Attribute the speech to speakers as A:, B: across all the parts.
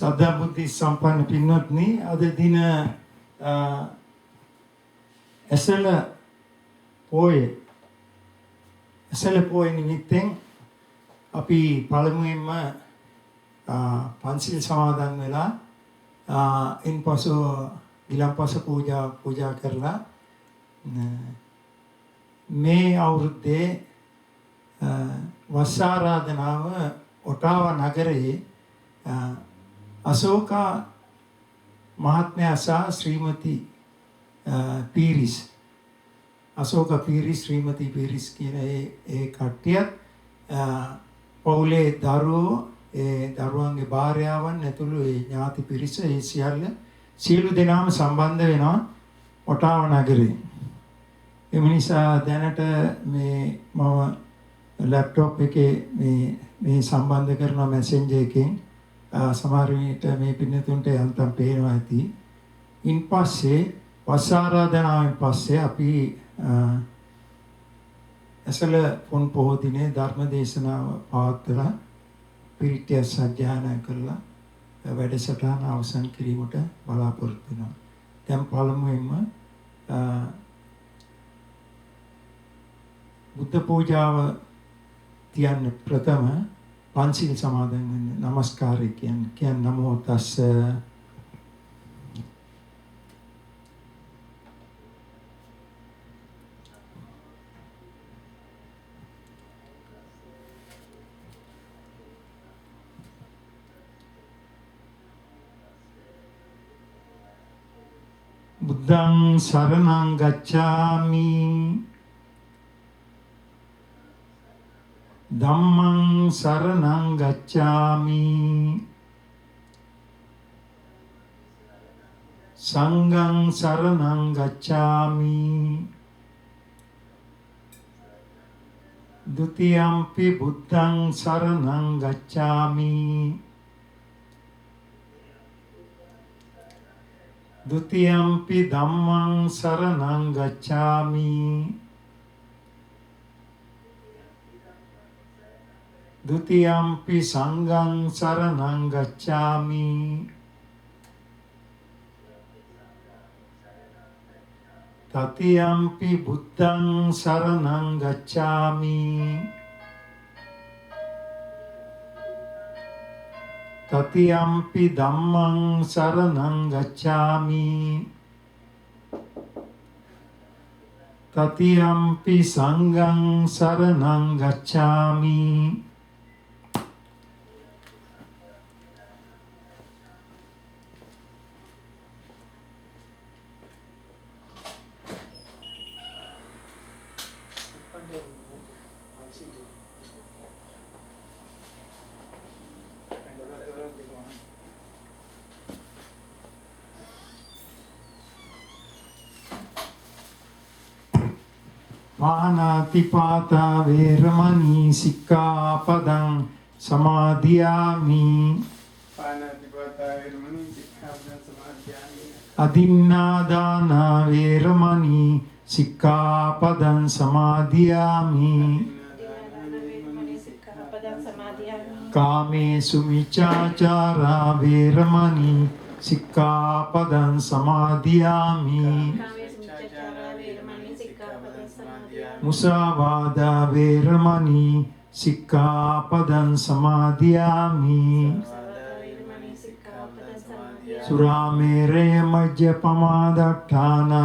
A: සදා බුද්ධි සම්පන්න පින්වත්නි අද දින ඇසළ පොය නිමිත්තෙන් අපි පළමුවෙන්ම පන්සිල් සමාදන් වෙලා ඉන්පසු ඊළඟපස පූජා කරලා මේ අවුරුද්දේ වස් ආරාධනාව ඔටාවා නගරයේ අශෝකා මහත්මයා සහ ශ්‍රීමති පීරිස් අශෝක පීරිස් ශ්‍රීමති පීරිස් කියන ඒ කට්ටියත් පවුලේ දරුවෝ ඒ දරුවන්ගේ භාර්යාවන් ඇතුළු ඒ ඥාති පිරිස ඒ සියලු දෙනාම සම්බන්ධ වෙනවා ඔටාවා නගරේ. එම නිසා දැනට මේ මම ලැප්ටොප් එකේ මේ සම්බන්ධ කරන මැසෙන්ජර් එකෙන් සමහර විට මේ පින්නතුන්ට යන්තම් පේනවා ඇති. ඉන්පස්සේ වස් ආරාධනාවෙන් පස්සේ අපි ඇසළ පොන් පොහෝ දිනේ ධර්ම දේශනාව පවත්වලා පිරිත්‍ය සජ්ජායනා කරලා වැඩසටහන අවසන් කිරීමට බලාපොරොත්තු වෙනවා. දැන් පළමුවෙන්ම බුද්ධ පූජාව තියන්න ප්‍රථම පන්සිල් සමාදන් වෙන්න নমස්කාරය කියන්න නමෝ තස්ස බුද්ධං සරණං ගච්ඡාමි ධම්මං සරණං ගච්ඡාමි සංඝං සරණං ගච්ඡාමි ဒ ුතියම්පි බුද්ධං සරණං ගච්ඡාමි ဒ ුතියම්පි ධම්මං සරණං ගච්ඡාමි ဒ ුතියම්පි සංඝං සරණං ගච්ඡාමි တတိယံ පි බුද්ධං සරණං ගච්ඡාමි တတိယံ පි ධම්මං සරණං ගච්ඡාමි တတိယံ පි සංඝං සරණං ගච්ඡාමි ပါဏာတိပါတာဝေရမဏီစိက္ขาပဒံ සමාදියාමි
B: ပါဏာတိပါတာဝေရမဏီစိက္ขาပဒံ සමාදියාමි
A: အဒိန္နာဒါနာဝေရမဏီစိက္ขาပဒံ සමාදියාමි ကာမေစုမိချာචာရာဝေရမဏီစိက္ขาပဒံ සමාදියාමි มุสาวาดาเวรมณีสิกขาปดังสมาธิยามิสุราเมเรมัจจปมาดัฏฐานา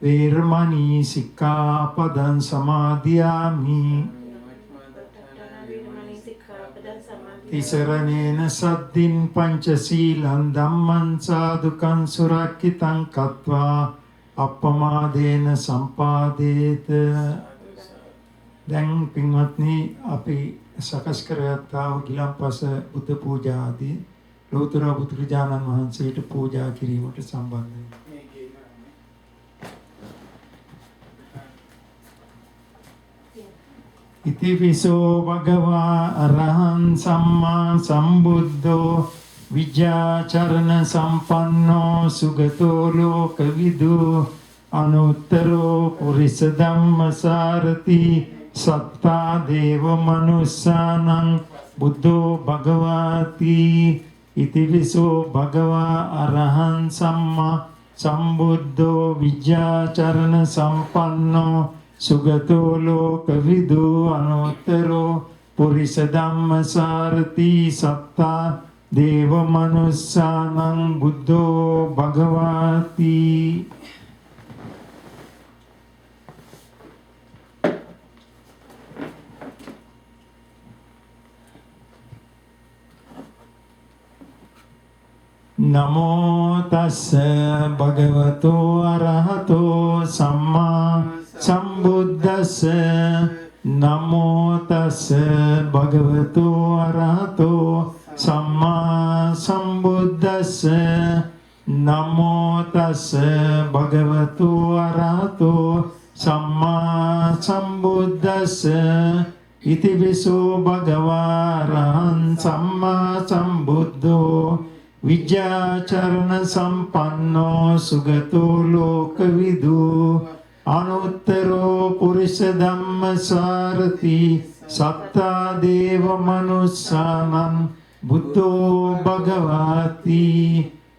A: เวรมณีสิกขาปดังสมาธิยามิติสรเนนะสัตตินปัญจศีลันธัมมังสาธุกังสุรักขิตังกัตวาඅප්පමාදේන සම්පාදේත දැන් පින්වත්නි අපි සකස් කරගත්තා වූ ගිලන්පස බුද්ධ පූජා ආදී ලෝතර බුදුරජාණන් වහන්සේට පූජා කිරීමට සම්බන්ධ ඉතිවිසෝ භගවා අරහං සම්මා සම්බුද්ධෝ විජ්ජාචරණ සම්පන්නෝ සුගතෝ ලෝකවිදු අනුත්තරෝ පුරිස ධම්මසාරති සත්තා දේව මනුස්සානං බුද්ධෝ භගවාති ඉතිවිසෝ භගවා අරහං සම්මා සම්බුද්ධෝ විජ්ජාචරණ සම්පන්නෝ සුගතෝ ලෝකවිදු අනුත්තරෝ පුරිස ධම්මසාරති සත්තා දේව මනුස්සානං බුද්ධෝ භගවාති. නමෝ තස්ස භගවතෝ අරහතෝ සම්මා සම්බුද්දස්ස. නමෝ තස්ස භගවතෝ අරහතෝ සම්මා සම්බුද්දස්ස. නමෝ තස්ස භගවතෝ අරහතෝ සම්මා සම්බුද්දස්ස. ඉතිවිසෝ භගවා අරහං සම්මා සම්බුද්ධෝ විජ්ජාචරණ සම්පන්නෝ සුගතෝ ලෝකවිදු අනුත්තරෝ පුරිස ධම්මසාරති සත්තා දේව මනුස්සානං බුද්ධෝ භගවාති.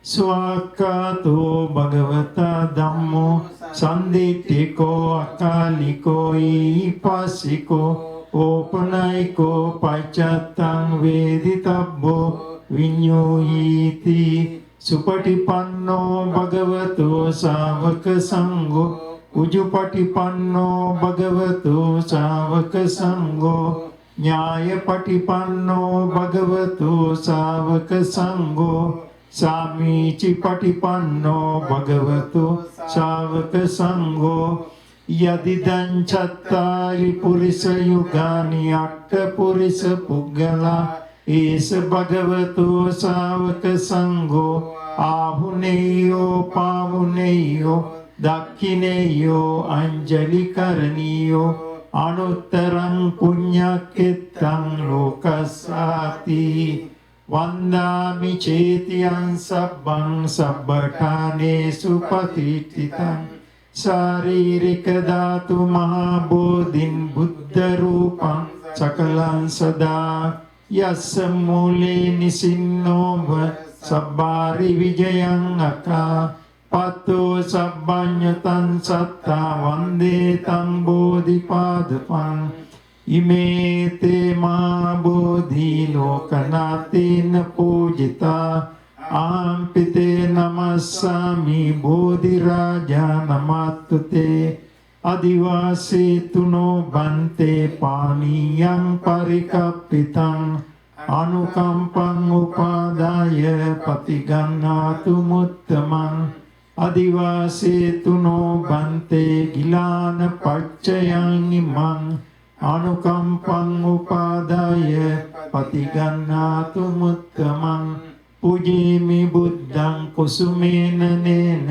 A: ස්වාක්ඛාතෝ භගවතා ධම්මෝ සන්දිට්ඨිකෝ අකාලිකෝ ඊපස්සිකෝ ඕපනයිකෝ පච්චත්තං වේදිතබ්බෝ විඤ්ඤෝයිති. සුපටිපන්නෝ භගවතෝ ශාවක සංඝෝ උජුපටිපන්නෝ භගවතෝ ශාවක සංඝෝ ඥායපටිපන්නෝ භගවතෝ ශාවක සංඝෝ සාමීචි පටිපන්නෝ භගවතෝ ශාවක සංඝෝ යදිදං චත්තාරි පුරිස යුගානි අට්ඨ පුරිස පුග්ගලා ඒස භගවතෝ ශාවක සංඝෝ ආහුනේයෝ පාවුනේයෝ දක්ඛිනේයෝ අංජලි කරණීයෝ අනුත්තරං පුඤ්ඤක්ඛෙත්තං ලෝකස්සාති. වන්දාමි චේතියං සබ්බං සබ්බඨානේසු පතිට්ඨිතං ශාරීරික ධාතු මහා බෝධින් බුද්ධ රූපං සකලං සදා යස්ස මූලේ නිසින්නෝව සබ්බාරි විජයං අකා පතෝ සබ්බඤ්ඤතං සත්තා වන්දේ තං බෝධිපාදපං ඉමේතේ මා බෝධි ලෝකනාතේන පූජිතා ආම්පිතේ නමස්සාමි බෝධි රාජා නමත්තුතේ අදිවාසීතුනෝ බන්තේ පානීයං පරිකප්පිතං අනුකම්පං උපාදාය පතිගන්නාතු මුත්තමං අදිවාසීතුනෝ බන්තේ ගිලාන පච්චයං ඉමං අනුකම්පං උපාදාය පතිගන්නාතු මුත්තමං පුජේමි බුද්ධං කුසුමේන නේන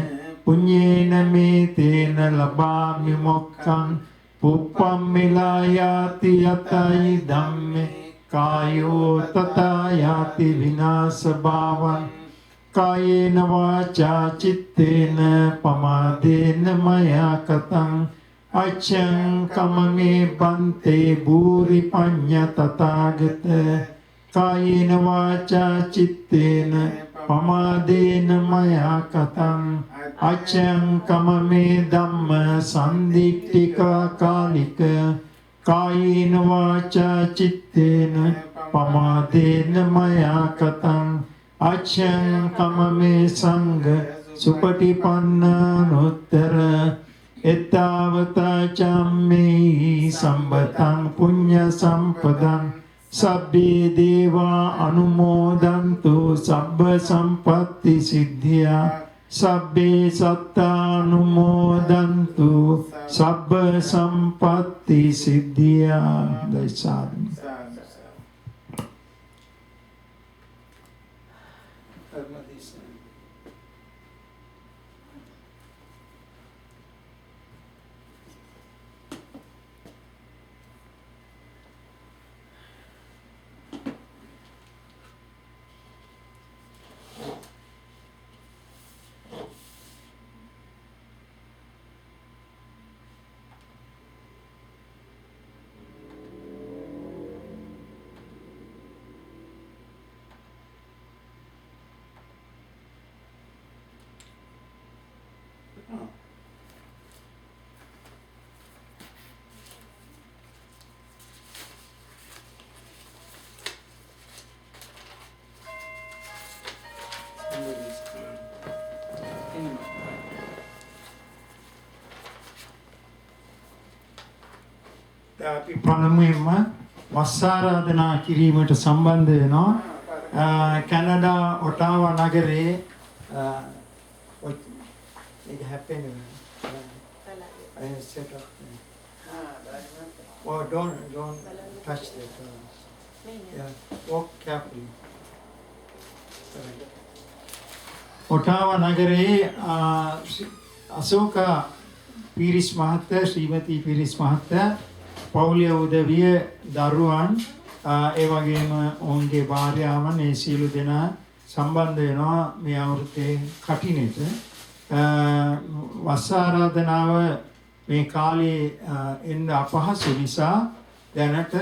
A: පුඤ්ඤේන මේතේන ලබාමි මොක්ඛං පුප්පම් මිලායාති යතයි ධම්මේ කායෝ තථා යාති විනාශ භාවං කායේන වාචා චිත්තේන පමාදේන මයා කතං අච්ඡං කමමේ බන්තේ භූරි පඤ්ඤ තථාගත. කායේන වාචා චිත්තේන පමාදේන මයා කතං අච්ඡං කමමේ ධම්ම සම්දිට්ඨිකා කාලික. කායේන වාචා චිත්තේන පමාදේන මයා කතං අච්ඡං කමමේ සංඝ සුපටිපන්නානුත්තර. එත්තාවතා චම්මේ සම්බතං පුඤ්ඤ සම්පදං සබ්බේ දේවා අනුමෝදන්තු සබ්බ සම්පත්ති සිද්ධියා සබ්බේ සත්තානුමෝදන්තු සබ්බ සම්පත්ති සිද්ධියා. දයිසාමි අපි පළමුවෙන්ම වස්සාරාධනා කිරීමට සම්බන්ධ වෙනවා. කැනඩා ඔටාවා නගරේ it happened I set up oh don't touch that yeah walk carefully ඔටාවා නගරේ අශෝක පීරිස් මහත්තයා ශ්‍රීමති පීරිස් මහත්තයා පෞලිය උදවිය දරුවන් ඒ වගේම ඔවුන්ගේ භාර්යාවන් මේ සියලු දෙනා සම්බන්ධ වෙනවා මේ අවුරුද්දේ කටිනෙට වස් ආරාධනාව මේ කාලේ එන්න අපහසු නිසා දැනට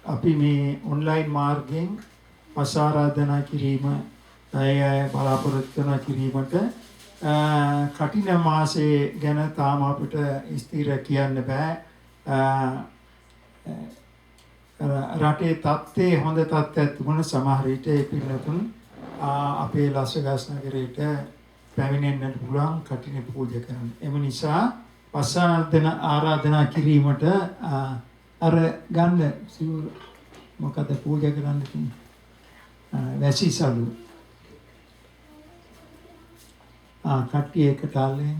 A: අපි මේ ඔන්ලයින් මාර්ගයෙන් වස් ආරාධනා කිරීම බලාපොරොත්තු වෙන කිරීමට කටින මාසයේ ගැන තාම අපිට ස්ථිර කියන්න බෑ රටේ තත්ත්වයේ හොඳ තත්ත්වයක් තිබුණ සමහර විට ඒ පිළිතුරු අපේ ලස්වගස් නගරයට පැමිණෙන්නට පුළුවන් කටින පූජා කරන්න. එම නිසා වස්සාර්ධන ආරාධනා කිරීමට අර ගන්න සිවුර මොකද පූජා කරන්න තියෙන්නේ? වැසිසලු. කට්ටිය එකට අල්ලගෙන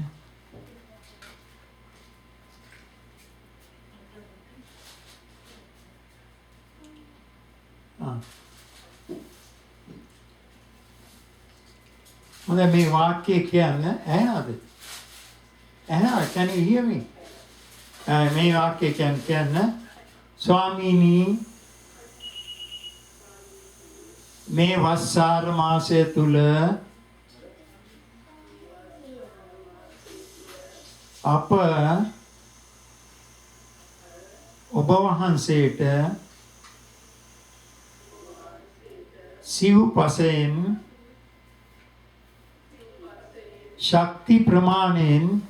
A: හොඳයි මේ වාක්‍ය කියන්න ඇහෙනවද? ඇහෙනවද? can you hear me? මේ වාක්‍ය කියන්න ස්වාමීනි මේ වස්සාර මාසය තුල අප ඔබ වහන්සේට සිව්පසයෙන් ශක්ති ප්‍රමාණයෙන්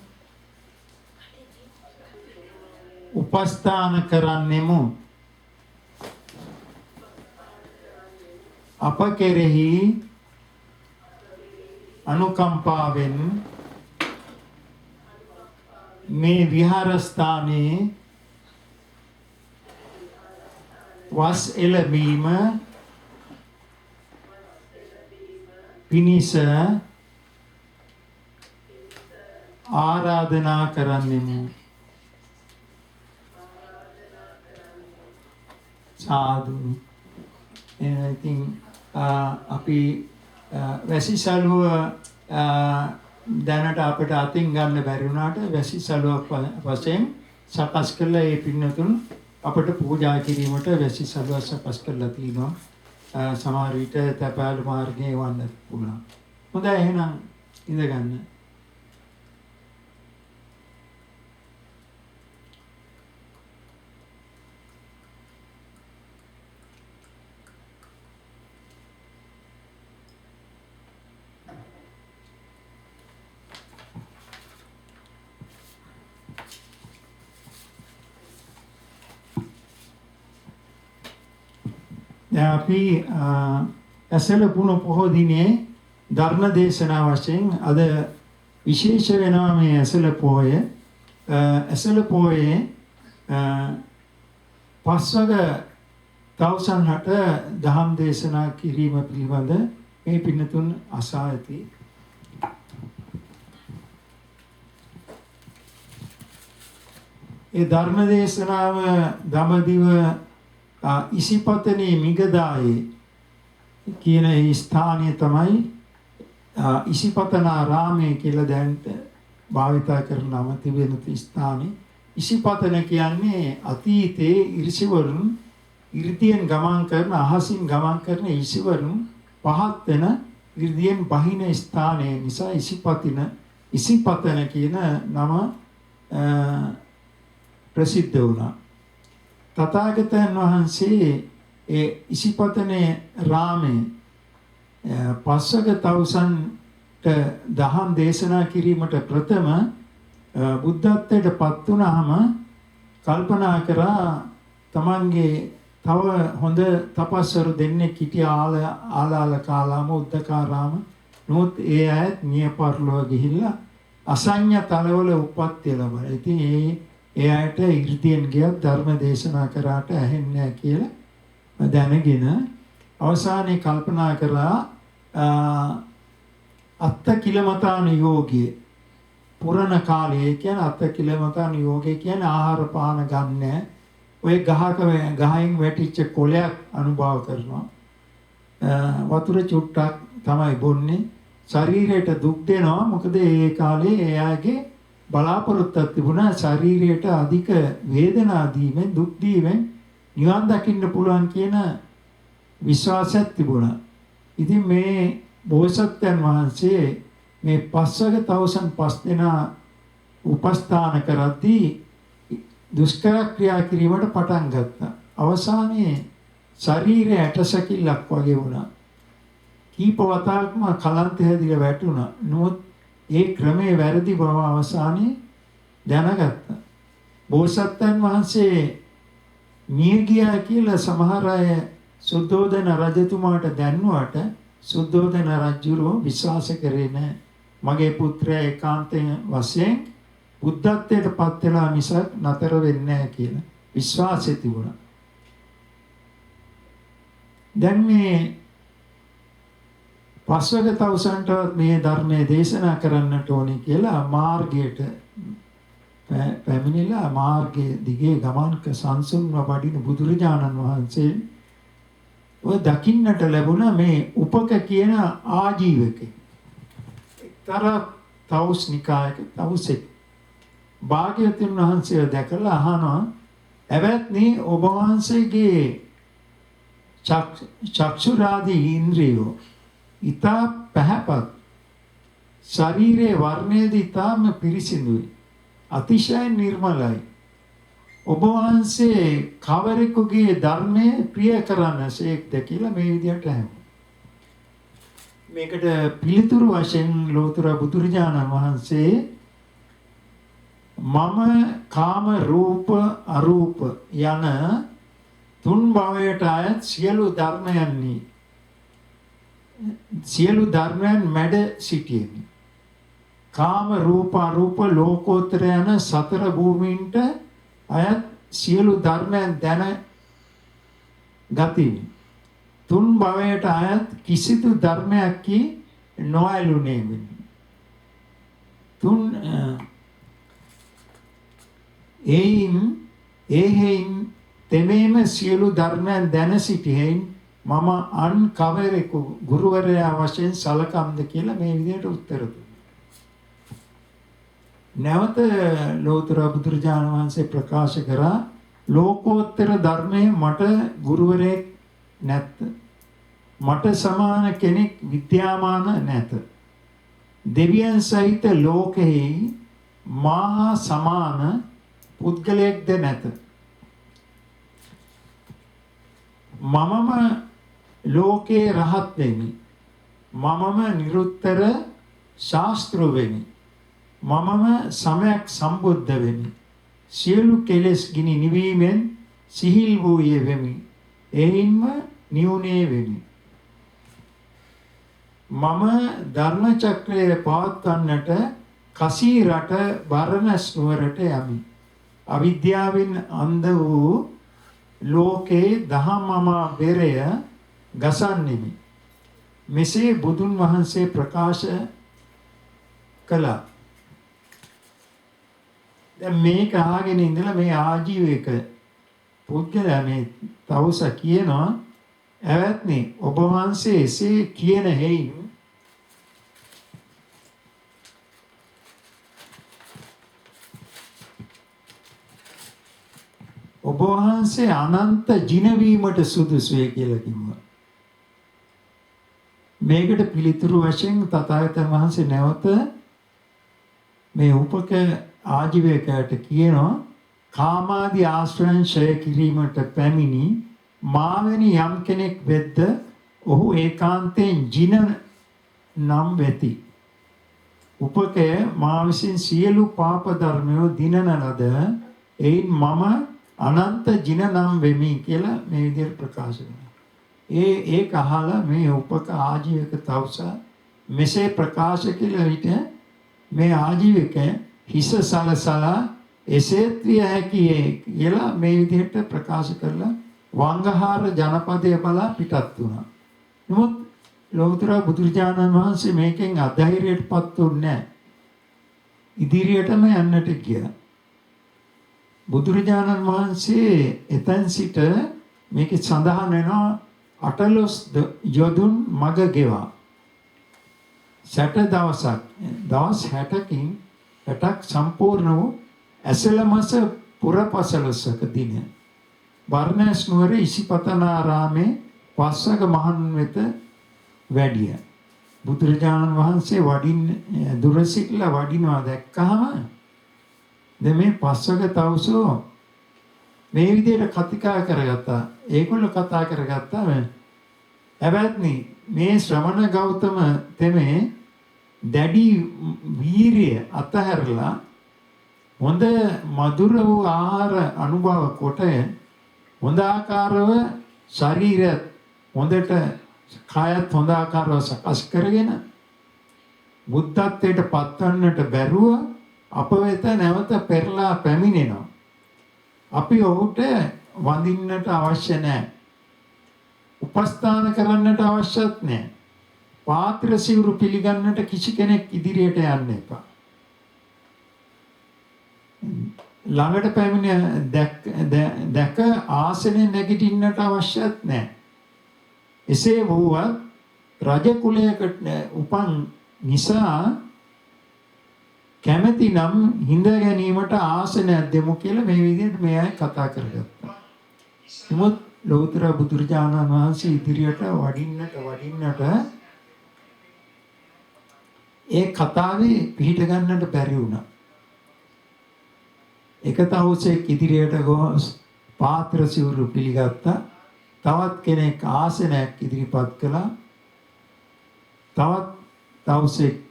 A: උපස්ථාන කරන්නෙමු. අප කෙරෙහි අනුකම්පාවෙන් මේ විහාරස්ථානයේ වස් එළඹීම පිණිස ආරාධනා කරන්නෙමු. සාදු. ඉතින් අපි වැසිසලුව දැනට අපිට අතින් ගන්න බැරි වුණාට වැසිසලුවක් වශයෙන් සකස් කළා ඒ පින්නතුන් අපිට පූජා කිරීමට වැසිසලුව සකස් කරලා තිනවා. සමහර විට තපාල මාර්ගයේ වන්න පුළුවන්. හොඳයි එහෙනම් ඉඳ ගන්න. අපි ඇසළ පුන පොහෝ දිනේ ධර්ම දේශනා වශයෙන් අද විශේෂ වෙනවා මේ ඇසළ පොහොය. ඇසළ පොහොයේ පස්වග තවුසන් හට දහම් දේශනා කිරීම පිළිබඳ මේ පින්නතුන් අසා ඇති. ඒ ධර්ම දේශනාව දඹදිව ඉසිපතනේ මිගදායේ කියන ස්ථානය තමයි ඉසිපතනාරාමය කියලා දැන්ට භාවිතා කරන නම තිබෙන ස්ථානේ. ඉසිපතන කියන්නේ අතීතයේ ඍෂිවරුන් ඉර්ධියෙන් ගමන් කරන අහසින් ගමන් කරන ඍෂිවරුන් පහත් වෙන ඉර්ධියෙන් බහින ස්ථානය නිසා ඉසිපතන කියන නම ප්‍රසිද්ධ වුණා. තථාගතයන් වහන්සේ ඒ ඉසිපතනේ රාමේ පස්වග තවුසන් දහම් දේශනා කිරීමට ප්‍රථම බුද්ධත්වයට පත් වුණාම කල්පනා කරා තමන්ගේ තව හොඳ තපස්වරු දෙන්නෙක් හිටියා ආලාල කාලාම උද්දකාරාම. නමුත් ඒ අයත් මිය පරලොව ගිහිල්ලා අසඤ්ඤ තලවල උප්පත්තිය ලබන. ඉතින් ඒ අයට 이르දියෙන් ගියත් ධර්ම දේශනා කරාට ඇහෙන්නේ නැහැ කියලා දැනගෙන අවසානයේ කල්පනා කරා අත්ත කිලමතාන යෝගයේ පුරණ කාලයේ කියන්නේ අත්ත කිලමතාන යෝගයේ කියන්නේ ආහාර පාන ගන්න. ඔය ගහෙන් වැටිච්ච කොලයක් අනුභව කරනවා. වතුර චුට්ටක් තමයි බොන්නේ. ශරීරයට දුක් දෙනවා. මොකද ඒ කාලේ එයාගේ බලාපොරොත්තුවක් තිබුණා ශරීරයට අධික වේදනා දීමෙන් දුක් දීමෙන් නිවන් දකින්න පුළුවන් කියන විශ්වාසයක් තිබුණා. ඉතින් මේ බෝසත්යන් වහන්සේ මේ පස්වග තවුසන් 5 දෙනා උපස්ථාන කරද්දී දුෂ්කර ක්‍රියා කිරීමට පටන් ගත්තා. අවසානයේ ශරීරය ඇටසැකිල්ලක් වගේ වුණා. කීප වතාවක්ම කලන්ත හැදිලා වැටුණා. නමුත් ඒ ක්‍රමයේ වැරදි බව අවසානයේ දැනගත්තා. බෝසත්යන් වහන්සේ මිය ගියා කියලා සමහර අය සුද්ධෝදන රජතුමාට දැන්නුවට සුද්ධෝදන රජුරෝ විශ්වාස කරේ නැහැ. මගේ පුත්‍රයා ඒකාන්තයෙන් වශයෙන් බුද්ධත්වයට පත් වෙලා මිසක් නතර වෙන්නේ නැහැ කියලා විශ්වාසය තිබුණා. දැන් මේ පස්වග තවුසන්ටවත් මේ ධර්මයේ දේශනා කරන්නට ඕනේ කියලා මාර්ගයට පැමිණිලා මාර්ගයේ දිගේ ගමන්ක සංසුන්ව වඩින බුදුරජාණන් වහන්සේ ඔය දකින්නට ලැබුණ මේ උපක කියන ආජීවකේ එක්තරා තවුස් නිකායක තවුසෙක් භාග්‍යවතුන් වහන්සේ දැකලා අහනවා එවත්නි ඔබ වහන්සේගේ චක්ෂුරාදී ඉන්ද්‍රියෝ ඊතා පහපත් ශරීරයේ වර්ණයේද ඊතාම පිරිසිදුයි අතිශය නිර්මලයි ඔබ වහන්සේ කවරෙකුගේ ධර්මයේ ප්‍රිය කරන්නසේක්ද කියලා මේ විදිහට අහනවා. මේකට පිළිතුරු වශයෙන් ලෝතර බුදුරජාණන් වහන්සේ මම කාම රූප අරූප යන තුන් භවයට අයත් සියලු ධර්මයන් මැඩ සිටියෙමි. කාම රූප අරූප ලෝකෝත්තර යන සතර භූමීන්ට අයත් සියලු ධර්මයන් දැන ගතිමි. තුන් භවයට අයත් කිසිදු ධර්මයක් කී නොඇලුනේ මෙන්න. එයින් තෙමේම සියලු ධර්මයන් දැන සිටියෙන් මම අන් කවරෙකු ගුරුවරයා වශයෙන් සලකම්ද කියලා මේ විදිහට උත්තර දුන්නා. නැවත ලෝතර බුදුරජාණන් වහන්සේ ප්‍රකාශ කරා ලෝකෝත්තර ධර්මයේ මට ගුරුවරයෙක් නැත. මට සමාන කෙනෙක් විද්‍යාමාන නැත. දෙවියන් සහිත ලෝකෙහි මා සමාන පුද්ගලයෙක්ද නැත. මමම ලෝකේ රහත් වෙමි. මමම නිරුත්තර ශාස්ත්‍ර වෙමි. මමම සමයක් සම්බුද්ධ වෙමි. සියලු කෙලෙස් ගිනි නිවීමෙන් සිහිල් වූයේ වෙමි. එයින්ම නිවුනේ වෙමි. මම ධර්ම චක්‍රයේ පවත්වන්නට කසී රට බරණැස් නුවරට යමි. අවිද්‍යාවෙන් අන්ධ වූ ලෝකේ දහමම බෙරය ගසන්නෙමි. මෙසේ බුදුන් වහන්සේ ප්‍රකාශ කළා. දැන් මේක අහගෙන ඉඳලා මේ ආජීවයක පුද්ගලයා මේ තවුස කියනවා එවත්නි ඔබ වහන්සේ එසේ කියන හේයින් ඔබ වහන්සේ අනන්ත ජිනවීමට සුදුසුයි කියලා කිව්වා. මේකට පිළිතුරු වශයෙන් තථාගතයන් වහන්සේ නැවත මේ උපක ආජීවකයට කියනවා කාමාදී ආශ්‍රයන් ඡය කිරීමට පැමිණි මාවෙනි යම් කෙනෙක් වෙද්ද ඔහු ඒකාන්තයෙන් ජින නම් වෙති. උපකය මා විසින් සියලු පාප ධර්මයෝ දිනන ලද එයින් මම අනන්ත ජින නම් වෙමි කියලා මේ විදිහට ප්‍රකාශ කරනවා. ඒක අහලා මේ උපක ආජීවක තවුස මෙසේ ප්‍රකාශ කියලා විට මේ ආජීවක හිස සලසලා එසේත් විය හැකියි කියලා මේ විදිහට ප්‍රකාශ කරලා වංගහාර ජනපදය බලා පිටත් වුණා. නමුත් ලෝතර බුදුරජාණන් වහන්සේ මේකෙන් අධෛර්යයටපත් වුණේ නැහැ. ඉදිරියටම යන්නට ගියා. බුදුරජාණන් වහන්සේ එතෙන් සිට මේක සඳහන් වෙනවා අටලොස් යොදුන් මග ගෙවා. 60 දවසක් දවස් 60කින් 60ක් සම්පූර්ණ වූ ඇසළ මාස පුරපසළොස්වක දින බර්ණස් නුවර ඉසිපතනාරාමේ පස්වග මහන් වෙත වැඩිය. බුදුරජාණන් වහන්සේ වඩින් දුර සිටලා වඩිනවා දැක්කහම දැන් මේ පස්වග තවුසෝ මේ විදිහට කතිකා කරගත්තා. ඒගොල්ලෝ කතා කරගත්තා හැබැයි මේ ශ්‍රමණ ගෞතම තෙමේ දැඩි වීරිය අතහැරලා හොඳ මధుර වූ ආහාර අනුභව කොට හොඳ ආකාරව ශරීරය හොඳට කායත් හොඳ ආකාරව සකස් කරගෙන බුද්ධත්වයට පත්වන්නට බැරුව අප වෙත නැවත පෙරලා පැමිණෙනවා. අපි ඔහුට වඳින්නට අවශ්‍ය නැහැ. උපස්ථාන කරන්නට අවශ්‍යත් නැහැ. පාත්‍ර සිවුරු පිළිගන්නට කිසි කෙනෙක් ඉදිරියට යන්න එපා. ළඟට පැමිණ දැක ආසනයේ නැගිටින්නට අවශ්‍යත් නැහැ. එසේ වුවත් රජ කුලයකට උපන් නිසා කැමැති නම් හිඳ ගැනීමට ආසනයක් දෙමු කියලා මේ විදිහට මේ අය කතා කරගත්තා. නමුත් ලෞතර බුදුරජාණන් වහන්සේ ඉදිරියට වඩින්නට ඒ කතාවේ පිහිට ගන්නට බැරි වුණා. එක තවුසෙක් ඉදිරියට ගොස් පාත්‍ර සිවුරු පිළිගත්තා. තවත් කෙනෙක් ආසනයක් ඉදිරිපත් කළා. තවත් තවුසෙක්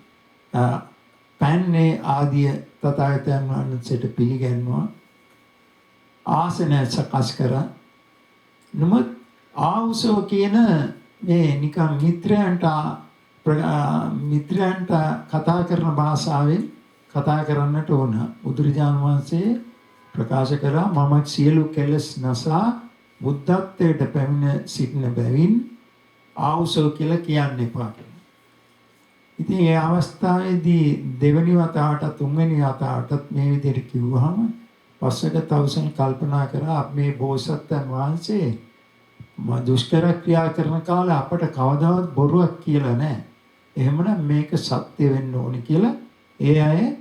A: පන්නේ ආදී තථාගතයන් වහන්සේට පිළිගන්නවා. ආසනය සකස් කරා. නමුත් ආවුසෝ කියන මේ නිකම් මිත්‍රයන්ට කතා කරන භාෂාවෙන් කතා කරන්නට ඕන. බුදුරජාණන් වහන්සේ ප්‍රකාශ කළා මම සියලු කෙලෙස් නසා බුද්ධත්වයට පැමිණ සිටින බැවින් ආවුසෝ කියලා කියන්න එපා. ඉතින් ඒ අවස්ථාවේදී දෙවෙනි වතාවට තුන්වෙනි වතාවටත් මේ විදිහට කිව්වහම පස්සක තවුසන් කල්පනා කරා මේ බෝසත්යන් වහන්සේ දුෂ්කර ක්‍රියා කරන කාලේ අපට කවදාවත් බොරුවක් කියලා නැහැ. එහෙමනම් මේක සත්‍ය වෙන්න ඕනි කියලා ඒ අය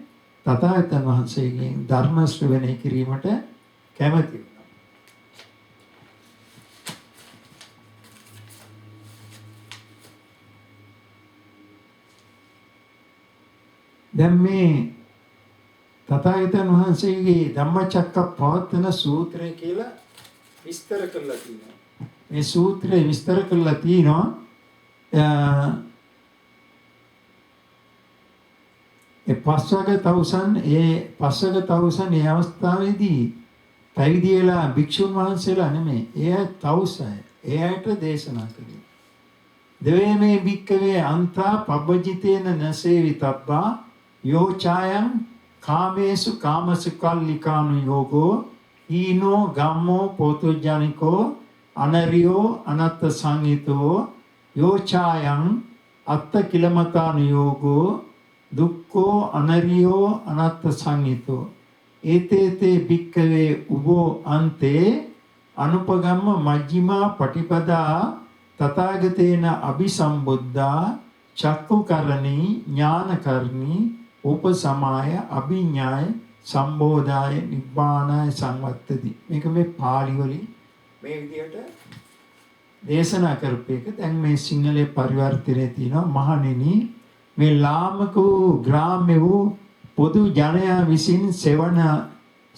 A: තථාගතයන් වහන්සේගෙන් ධර්ම ශ්‍රවණය කිරීමට කැමති වුණා. දැන් මේ තථාගතයන් වහන්සේගේ ධම්මචක්කප්පවත්තන සූත්‍රය කියලා විස්තර කරලා තියෙනවා. මේ සූත්‍රය විස්තර කරලා තියෙනවා ඒ පස්වග තවුසන් ඒ අවස්ථාවේදී පැවිදි වෙලා භික්ෂුන් වහන්සේලා නෙමෙයි. ඒ අය තවුසයි. ඒ අයට දේශනා කළේ. දෙවේ මේ භික්කවේ අන්තා පබ්බජිතේන නසේවිතබ්බා යෝචායං කාමේසු කාමසුකල්ලිකානු යෝගෝ ඊනෝ ගම්මෝ පොතුජානිකෝ අනරියෝ අනත්ත සංහිතෝ යෝචායං අත්ත කිලමතානු යෝගෝ දුක්ඛෝ අනරියෝ අනත්ත සංහිතෝ ඒතේතේ භික්කවේ උබෝ අන්තේ අනුපගම්ම මජ්ක්‍ධිමා පටිපදා තථාගතේන අபிසම්බුද්ධා චක්කුකරණී ඥානකරණී උපසමාය අභිඥාය සම්බෝධාය නිබ්බානාය සංවත්තති. මේක මේ පාළි වලින් මේ විදිහට දේශනා කරපු එක. දැන් මේ සිංහලයේ පරිවර්තනයේ තියෙනවා මහණෙනි මේ ලාමක වූ ග්‍රාම්‍ය වූ පොදු ජනයා විසින්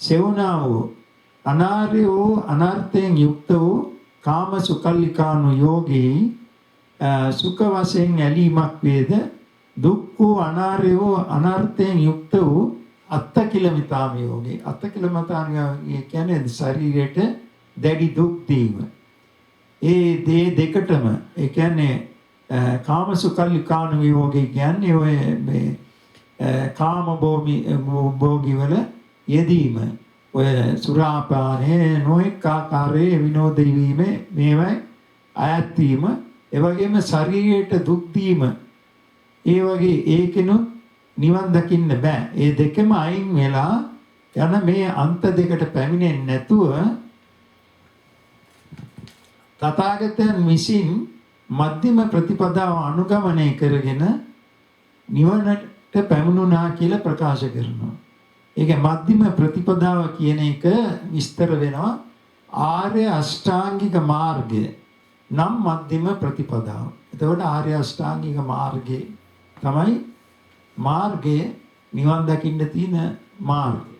A: සෙවනා වූ අනාර්ය වූ අනර්ථයෙන් යුක්ත වූ කාම සුකල්ලිකානු යෝගී සුඛ වශයෙන් ඇලීමක් වේද දුක් වූ අනාර්ය වූ අනර්ථයෙන් යුක්ත වූ අත්තකිලමතාම යෝගේ. අත්තකිලමතාම යෝගේ කියන්නේ ශරීරයට දැඩි දුක් දීම. ඒ දේ දෙකටම ඒ කියන්නේ කාමසුකල්ලිකාණු විභෝගේ කියන්නේ ඔය මේ කාම භෝගී වල යෙදීම. ඔය සුරාපානයේ නොඑක ආකාරයේ විනෝද වීම මේවයි අයත් වීම. ඒ වගේම ශරීරයට දුක් දීම. ඒ වගේ ඒකිනුත් නිවන් දකින්න බෑ. ඒ දෙකම අයින් වෙලා යන මේ අන්ත දෙකට පැමිණෙන්නේ නැතුව තථාගතයන් විසින් මධ්‍යම ප්‍රතිපදාව අනුගමනය කරගෙන නිවනට පැමුණුනා කියලා ප්‍රකාශ කරනවා. ඒක මධ්‍යම ප්‍රතිපදාව කියන එක විස්තර වෙනවා ආර්ය අෂ්ටාංගික මාර්ගය නම් මධ්‍යම ප්‍රතිපදාව. එතකොට ආර්ය අෂ්ටාංගික මාර්ගය තමයි මාර්ගයේ නිවන් දකින්න තියෙන මාර්ගය.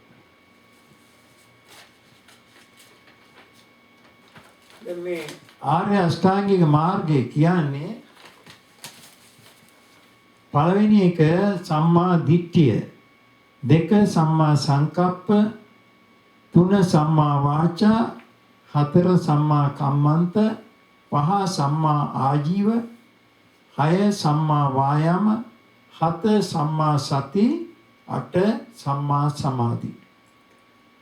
A: දැන් මේ ආර්ය අෂ්ටාංගික මාර්ගය කියන්නේ පළවෙනි එක සම්මා දිට්ඨිය, දෙක සම්මා සංකප්ප, තුන සම්මා වාචා, හතර සම්මා කම්මන්ත, පහ සම්මා ආජීව, හය සම්මා වායාම, හත සම්මා සති, අට සම්මා සමාධි.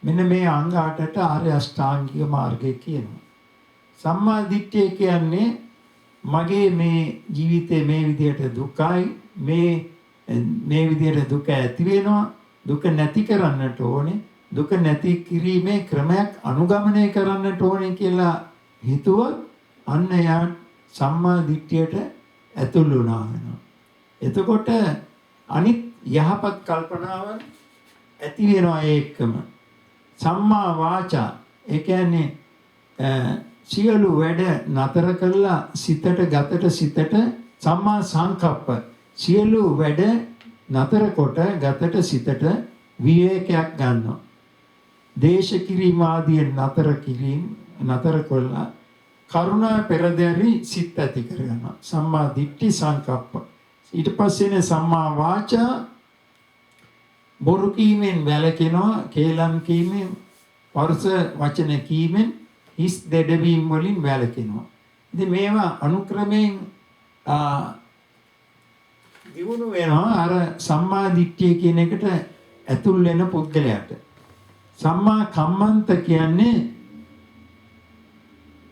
A: මෙන්න මේ අංග 8ට ආර්ය අෂ්ටාංගික මාර්ගය කියනවා. සම්මා දිට්ඨිය කියන්නේ මගේ මේ ජීවිතේ මේ විදිහට දුකයි, මේ විදිහට දුක ඇති වෙනවා, දුක නැති කරන්නට ඕනේ, දුක නැති කිරීමේ ක්‍රමයක් අනුගමනය කරන්නට ඕනේ කියලා හිතුවොත් අන්න යා සම්මා දිට්ඨියට ඇතුල් වුණා වෙනවා. එතකොට අනිත් යහපත් කල්පනාවන් ඇති වෙනවා ඒකම. සම්මා වාචා ඒ කියන්නේ සියලු වැඩ නතර කළා සිතට ගතට සිතට. සම්මා සංකප්ප සියලු වැඩ නතර කොට ගතට සිතට විවේකයක් ගන්නවා. දේශ කිරීම ආදී නතර කළා කරුණා පෙරදැරි සිත් ඇති කරගන්නවා. සම්මා දිට්ඨි සංකප්ප. ඊට පස්සේ සම්මා වාචා බොරු කීමෙන් වැළකෙනවා, කේලම් කීමෙන්, පරුස වචන කීමෙන්, හිස් දෙඩවීම් වලින් වැළකෙනවා. ඉතින් මේවා අනුක්‍රමයෙන් දියුණු වෙනවා අර සම්මා දිට්ඨිය කියන එකට ඇතුල් වෙන පුද්ගලයාට. සම්මා කම්මන්ත කියන්නේ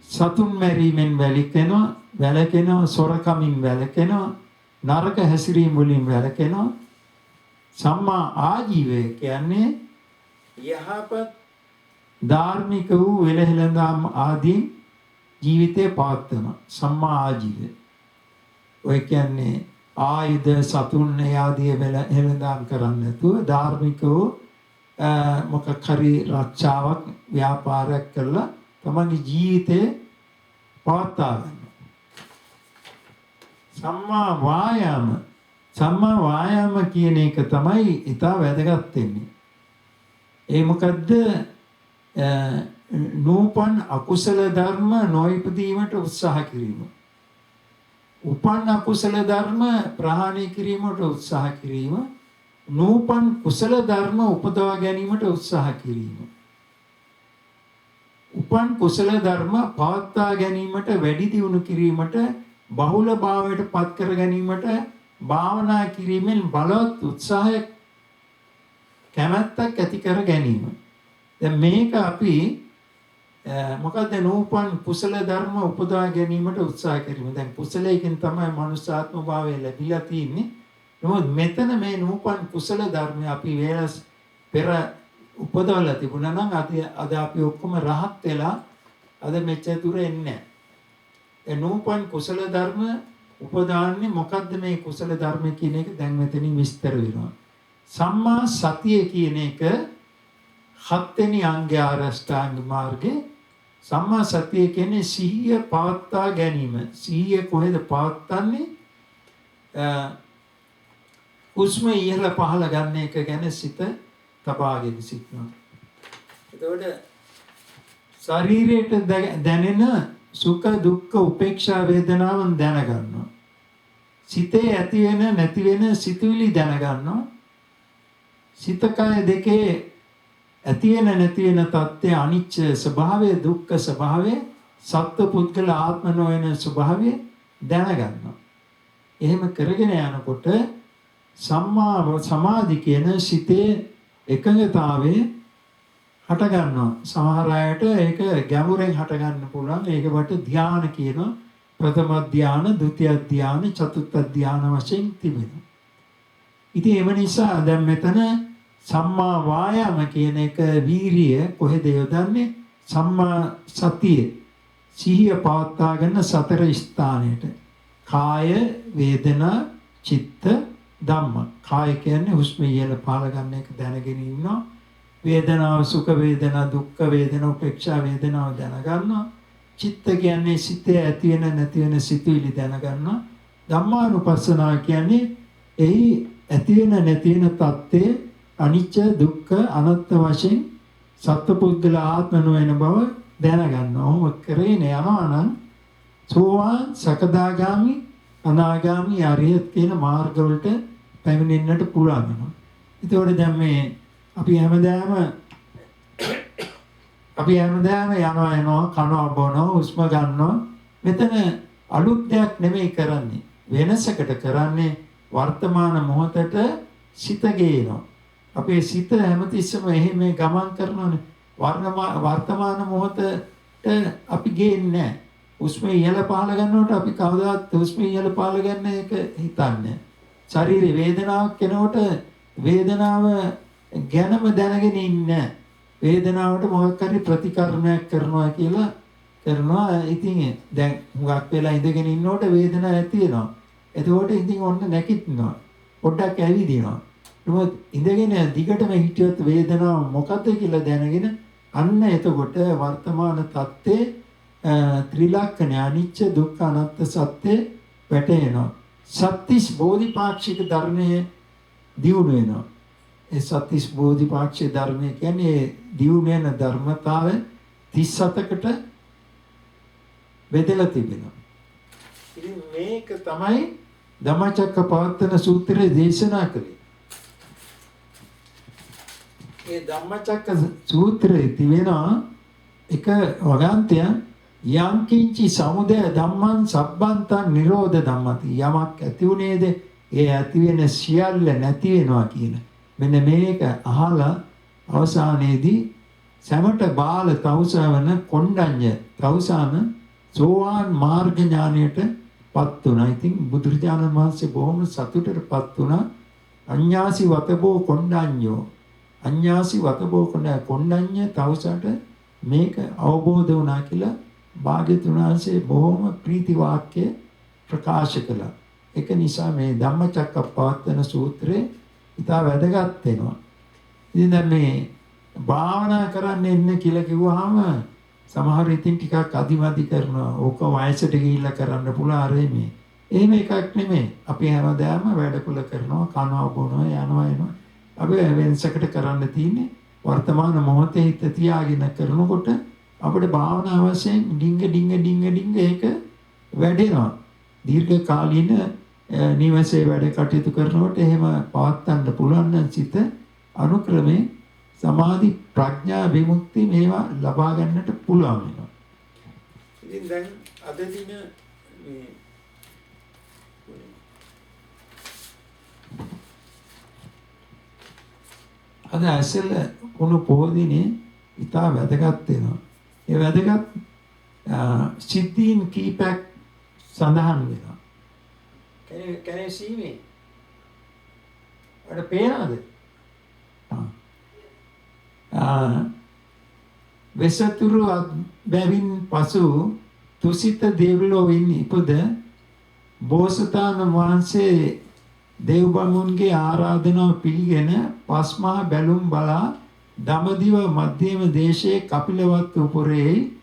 A: සතුන් මැරීමෙන් වැළකෙනවා, සොරකමින් වැළකෙනවා, නරක හැසිරීම වලින් වැළකෙනවා. සම්මා ආජීවය කියන්නේ යහපත් ධාර්මික වූ වෙලහෙළඳාම් ආදී ජීවිතේ පවත්වන සම්මා ආජීවය. ඔය කියන්නේ ආයුධ සතුන් ආදී වෙලහෙළඳාම් කරන්නේ නැතුව ධාර්මිකව මොකක් හරි රක්ෂාවක් ව්‍යාපාරයක් කරලා තමන්ගේ ජීවිතේ පවත්වා ගන්න. සම්මා වායාම කියන එක තමයි ඉතා වැදගත් වෙන්නේ. ඒ මොකද්ද? නූපන් අකුසල ධර්ම නොඉපදීමට උත්සාහ කිරීම. උපන් අකුසල ධර්ම ප්‍රහාණය කිරීමට උත්සාහ කිරීම. නූපන් කුසල ධර්ම උපදවා ගැනීමට උත්සාහ කිරීම. උපන් කුසල ධර්ම පවත්වා ගැනීමට, වැඩි දියුණු කිරීමට, බහුල භාවයට පත් කර ගැනීමට භාවනා කිරීමෙන් බලවත් උත්සාහයක්, කැමැත්තක් ඇති කර ගැනීම. දැන් මේක අපි මොකද නූපන් කුසල ධර්ම උපදවා ගැනීමට උත්සාහ කිරීම. දැන් කුසලයෙන් තමයි මනුෂ්‍යාත්ම භාවය ලැබිලා තියෙන්නේ. නමුත් මෙතන මේ නූපන් කුසල ධර්ම අපි වේලස් පෙර උපදවලා තිබුණා නම් අද අපි ඔක්කොම රහත් වෙලා අද මෙච්චර දුර එන්නේ නැහැ. ඒ නූපන් කුසල ධර්ම උපදාන්නේ මොකද්ද? මේ කුසල ධර්ම කියන එක දැන් මෙතනින් විස්තර වෙනවා. සම්මා සතිය කියන එක 7 වෙනි අංගය අෂ්ටාංග මාර්ගේ. සම්මා සතිය කියන්නේ සිහිය පවත්වා ගැනීම. සිහිය කොහෙද පවත්වන්නේ? උස්ම ඉහළ පහළ ගන්න එක ගැන සිත තබාගෙන සිටනවා. එතකොට ශරීරයට දැනෙන සුඛ දුක්ඛ උපේක්ෂා වේදනාවන් දැනගන්නවා. සිතේ ඇති වෙන නැති වෙන සිතුවිලි දැනගන්නවා. සිත කය දෙකේ ඇති වෙන නැති වෙන தත්ත්වය අනිච්ච ස්වභාවය දුක්ඛ ස්වභාවය සත්ව පුද්ගල ආත්ම නොවන ස්වභාවය දැනගන්නවා. එහෙම කරගෙන යනකොට සම්මා සමාධි කියන සිතේ එකඟතාවයේ හට ගන්නවා. සමහර අයට ඒක ගැඹුරෙන් හට ගන්න පුළුවන්. ඒකට ධානය කියනවා. ප්‍රථම ධාන, ဒုတိ ධාන, චතුර්ථ ධාන වශයෙන් තිබෙනවා. ඉතින් එම නිසා දැන් මෙතන සම්මා වායාම කියන එක වීරිය කොහෙද යොදන්නේ? සම්මා සතිය සිහිය පවත්වා ගන්න සතර ස්ථානයට. කාය, වේදනා, චිත්ත, ධම්ම. කාය කියන්නේ හුස්ම ඉහළ පහළ ගන්න එක දැනගෙන ඉන්නවා. වේදනාව සුඛ වේදනා, දුක්ඛ වේදනා, උපේක්ෂා වේදනාව දැනගන්නවා. චිත්ත කියන්නේ සිතේ ඇති වෙන නැති වෙන සිතුවිලි දැනගන්නවා. ධම්මානුපස්සනාව කියන්නේ එහි ඇති වෙන නැති වෙන தත්ත්වයේ අනිච්ච දුක්ඛ අනාත්ම වශයෙන් සත්පුද්ගල ආත්ම නොවන බව දැනගන්නවා. ඔහොම කරගෙන යනවා නම් සෝවාන්, සකදාගාමි, අනාගාමි, අරියත් කියන මාර්ග වලට පැමිණෙන්නට පුළුවන් වෙනවා. ඒතකොට දැන් මේ අපි හැමදාම යනවා එනවා කනවා බොනවා හුස්ම ගන්නවා. මෙතන අලුත් දෙයක් නෙමෙයි කරන්නේ. වෙනසකට කරන්නේ වර්තමාන මොහොතට සිත ගේනවා. අපේ සිත හැමතිස්සෙම එහෙම ගමන් කරනවානේ. වර්තමාන මොහොතට අපි ගේන්නේ නැහැ. හුස්ම ඉහළ පහළ ගන්නකොට අපි කවදාවත් හුස්ම ඉහළ පහළ ගන්න එක හිතන්නේ. ශරීරේ වේදනාවක් එනකොට වේදනාව ගැනම දැනගෙන ඉන්නේ. වේදනාවට මොකක් හරි ප්‍රතිකර්මයක් කරනවා කියලා කරනවා. ඉතින් දැන් හුඟක් වෙලා ඉඳගෙන ඉන්නකොට වේදනාවක් ඇති වෙනවා. එතකොට ඉතින් ඔන්න නැගිටිනවා. පොඩ්ඩක් ඇවිදිනවා. නමුත් ඉඳගෙන දිගටම හිටියොත් වේදනාව මොකද්ද කියලා දැනගෙන අන්න එතකොට වර්තමාන தත්ත්වේ ත්‍රිලක්ෂණ අනිච්ච දුක්ඛ අනාත්ම සත්‍ය වැටෙනවා. සත්‍තිස් බෝධිපාක්ෂික ධර්මයේ දියුණු වෙනවා. ඒ සත්‍තිස් බෝධිපාක්ෂික ධර්මය කියන්නේ දියුණු වෙන ධර්මතාවය 37කට බෙදලා තිබෙනවා. ඉතින් මේක තමයි ධම්මචක්කපවත්තන සූත්‍රයේ දේශනා කළේ. ඒ ධම්මචක්ක සූත්‍රයේ තිබෙන එක වගන්තය යංකින්චි සමුදය ධම්මං සබ්බන්තං නිරෝධ ධම්මති. යමක් ඇති උනේද ඒ ඇති වෙන සියල්ල නැති වෙනවා කියන මෙන්න මේක අහලා අවසානයේදී සමට බාල තවුසවන කොණ්ඩඤ්ඤ තවුසාන සෝවාන් මාර්ග ඥානයට පත් වුණා. ඉතින් බුදුරජාණන් වහන්සේ බොහොම සතුටටපත් වුණා. අඤ්ඤාසි වතබෝ කොණ්ඩඤ්ඤෝ අඤ්ඤාසි වතබෝ කොණ්ඩඤ්ඤ තවුසට මේක අවබෝධ වුණා කියලා භාග්‍යවතුන් වහන්සේ බොහොම ප්‍රීති වාක්‍ය ප්‍රකාශ කළා. ඒක නිසා මේ ධම්මචක්කප්පවත්තන සූත්‍රය ඉතා වැදගත් වෙනවා. ඉතින් දැන් මේ භාවනා කරන්න එන්න කියලා කිව්වහම සමහර ඉතින් ටිකක් අදිමදි කරනවා. ඕක වයසට ගිහිල්ලා කරන්න පුළුවන් අර මේ. එහෙම එකක් නෙමෙයි. අපි හැමදාම වැඩකුල කරනවා, කනවා බොනවා, යනවා එනවා. අපි වෙනසකට කරන්න තියෙන්නේ වර්තමාන මොහොතේ හිත තියාගෙන කරනකොට අපේ භාවනා වශයෙන් ඩිංග ඒක වැඩෙනවා. දීර්ඝ කාලීන නිවසේ වැඩ කටයුතු කරනකොට එහෙම පවත්වන්න පුළුවන් නම් සිත අනුක්‍රමේ සමාධි ප්‍රඥා විමුක්ති මේවා ලබා ගන්නට පුළුවන් වෙනවා. ඉතින් දැන් අද දින මේ අද ඇසල කුණු පොහොදිනේ ඉතා වැදගත් වෙනවා. ඒ වැදගත් සිද්ධීන් කීපයක් සඳහන් වෙනවා. Can you see me? What පේනවද? වෙසතුරු බැවින් පසු තුසිත දේවලෝවින් ඉපද බෝසතාණන් වහන්සේ දේවබමුණුගේ ආරාධනාව පිළිගෙන පස්මහා බැලුම් බලා දඹදිව මධ්‍යම දේශයේ කපිලවත්තු පුරයේ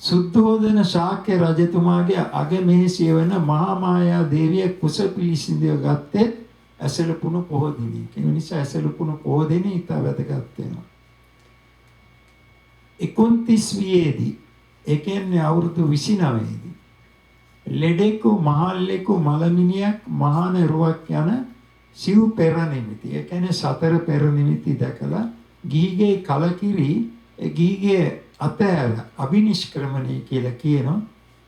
A: සුද්ධෝදන ශාක්‍ය රජතුමාගේ අගමෙහිසිය වන මහා මායා දේවිය කුස පිළිසිඳව ගත්තේ ඇසලපුණු පොහොය දිනේ. ඒ නිසා ඇසලපුණු පොහොය දිනේ ඉතා වැදගත් වෙනවා. 29 වියේදී ඒ කියන්නේ අවුරුදු 29 දී ලෙඩෙකු මහල්ලෙකු මලමිනියක් මහානරුවක් යන සිව් පෙර නිමිති. ඒ කියන්නේ සතර පෙර නිමිති දැකලා ගීගේ කලකිරි ගීගේ අතහැර අබිනිෂ්ක්‍රමණය කියලා කියනවා.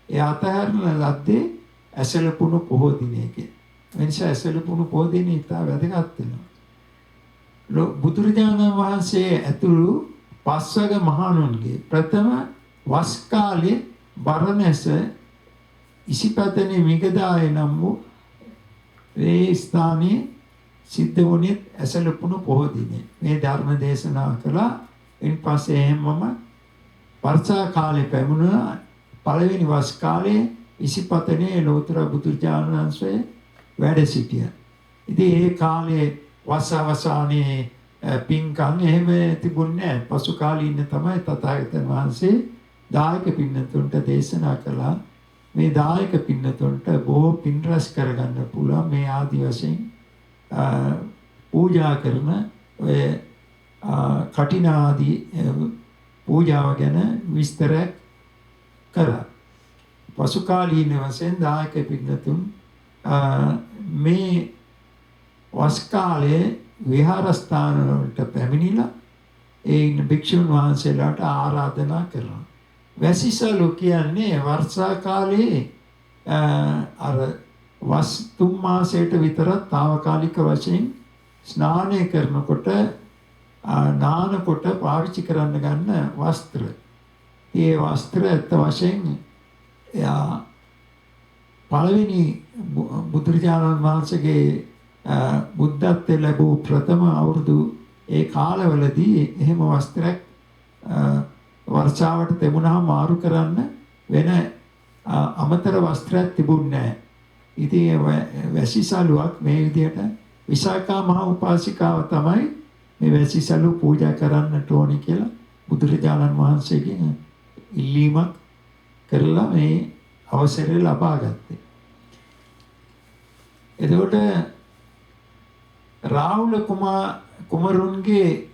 A: ඒ අතහැරන ලද්දේ ඇසලපුණු පොහෝ දිනයක. එනිසා ඇසලපුණු පොහෝ දිනේ ඉතා වැදගත් වෙනවා. බුදුරජාණන් වහන්සේ ඇතුළු පස්වග මහණුන්ගේ ප්‍රථම වස් කාලේ බරණැස ඉසිපතනේ මිගදාය නම් වූ ඒ ස්ථානයේ සිද්ධ වුණේ ඇසලපුණු පොහෝ දිනේ. මේ ධර්ම දේශනා කළා. ඉන් පස්සේ එහෙමම වර්ෂා කාලේ පැමුණා. පළවෙනි වස් කාලේ ඉසිපතනේ ලෝතර බුදුරජාණන් වහන්සේ වැඩ සිටියා. ඉතින් ඒ කාලේ වස් අවසානයේ පින්කම් එහෙම තිබුණේ නැහැ. පසු කාලේ ඉන්න තමයි තථාගතයන් වහන්සේ දායක පින්නතුන්ට දේශනා කළා. මේ දායක පින්නතුන්ට බොහෝ පින් රැස් කරගන්න පුළුවන් මේ ආදි වශයෙන් පූජා කරන ඔය කටිනාදී පූජාව ගැන විස්තර කරා. පසු කාලීන වශයෙන් දායක පින්නතුන් මේ වස් කාලයේ විහාරස්ථාන වලට පැමිණිලා ඒ භික්ෂුන් වහන්සේලාට ආරාධනා කරනවා. වැසිසලු කියන්නේ වර්ෂා කාලේ අර වස් 3 මාසයට විතර తాවකාලික වශයෙන් ස්නානය කරනකොට නානකොට පාවිච්චි කරන්න ගන්න වස්ත්‍ර. ඒ වස්ත්‍ර ඇත්ත වශයෙන් පළවෙනි බුදුරජාණන් වහන්සේගේ බුද්ධත්වයේ ලැබූ ප්‍රථම අවුරුදු ඒ කාලවලදී එහෙම වස්ත්‍රයක් වර්ෂාවට තිබුණාම මාරු කරන්න වෙන අමතර වස්ත්‍රයක් තිබුණේ නැහැ. ඉතින් වැසිසලුවක් මේ විදිහට විසාකා මහ උපාසිකාව තමයි මේ වැසිසලු පූජා කරන්නට ඕනි කියලා බුදුරජාණන් වහන්සේගෙන් ඉල්ලීමක් කරලා මේ අවසරය ලබා ගත්තේ. එතකොට රාහුල කුමරුන්ගේ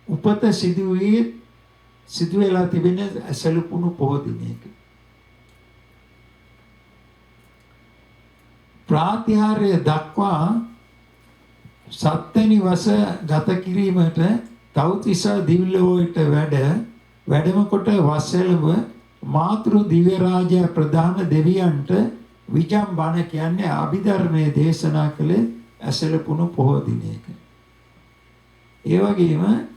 A: උපත සිදු වෙලා තිබෙන ඇසලපුණු පොහෝ දිනයක. ප්‍රාතිහාර්ය දක්වා 7 වෙනි වස ගත කිරීමට තව්තිස දිව්‍යලෝකයට වැඩම කොට වසලව මාතෘ දිව්‍ය රාජ්‍ය ප්‍රධාන දෙවියන්ට විජම් බණ කියන්නේ අභිධර්මයේ දේශනා කළේ ඇසලපුණු පොහෝ දිනයක. ඒ වගේම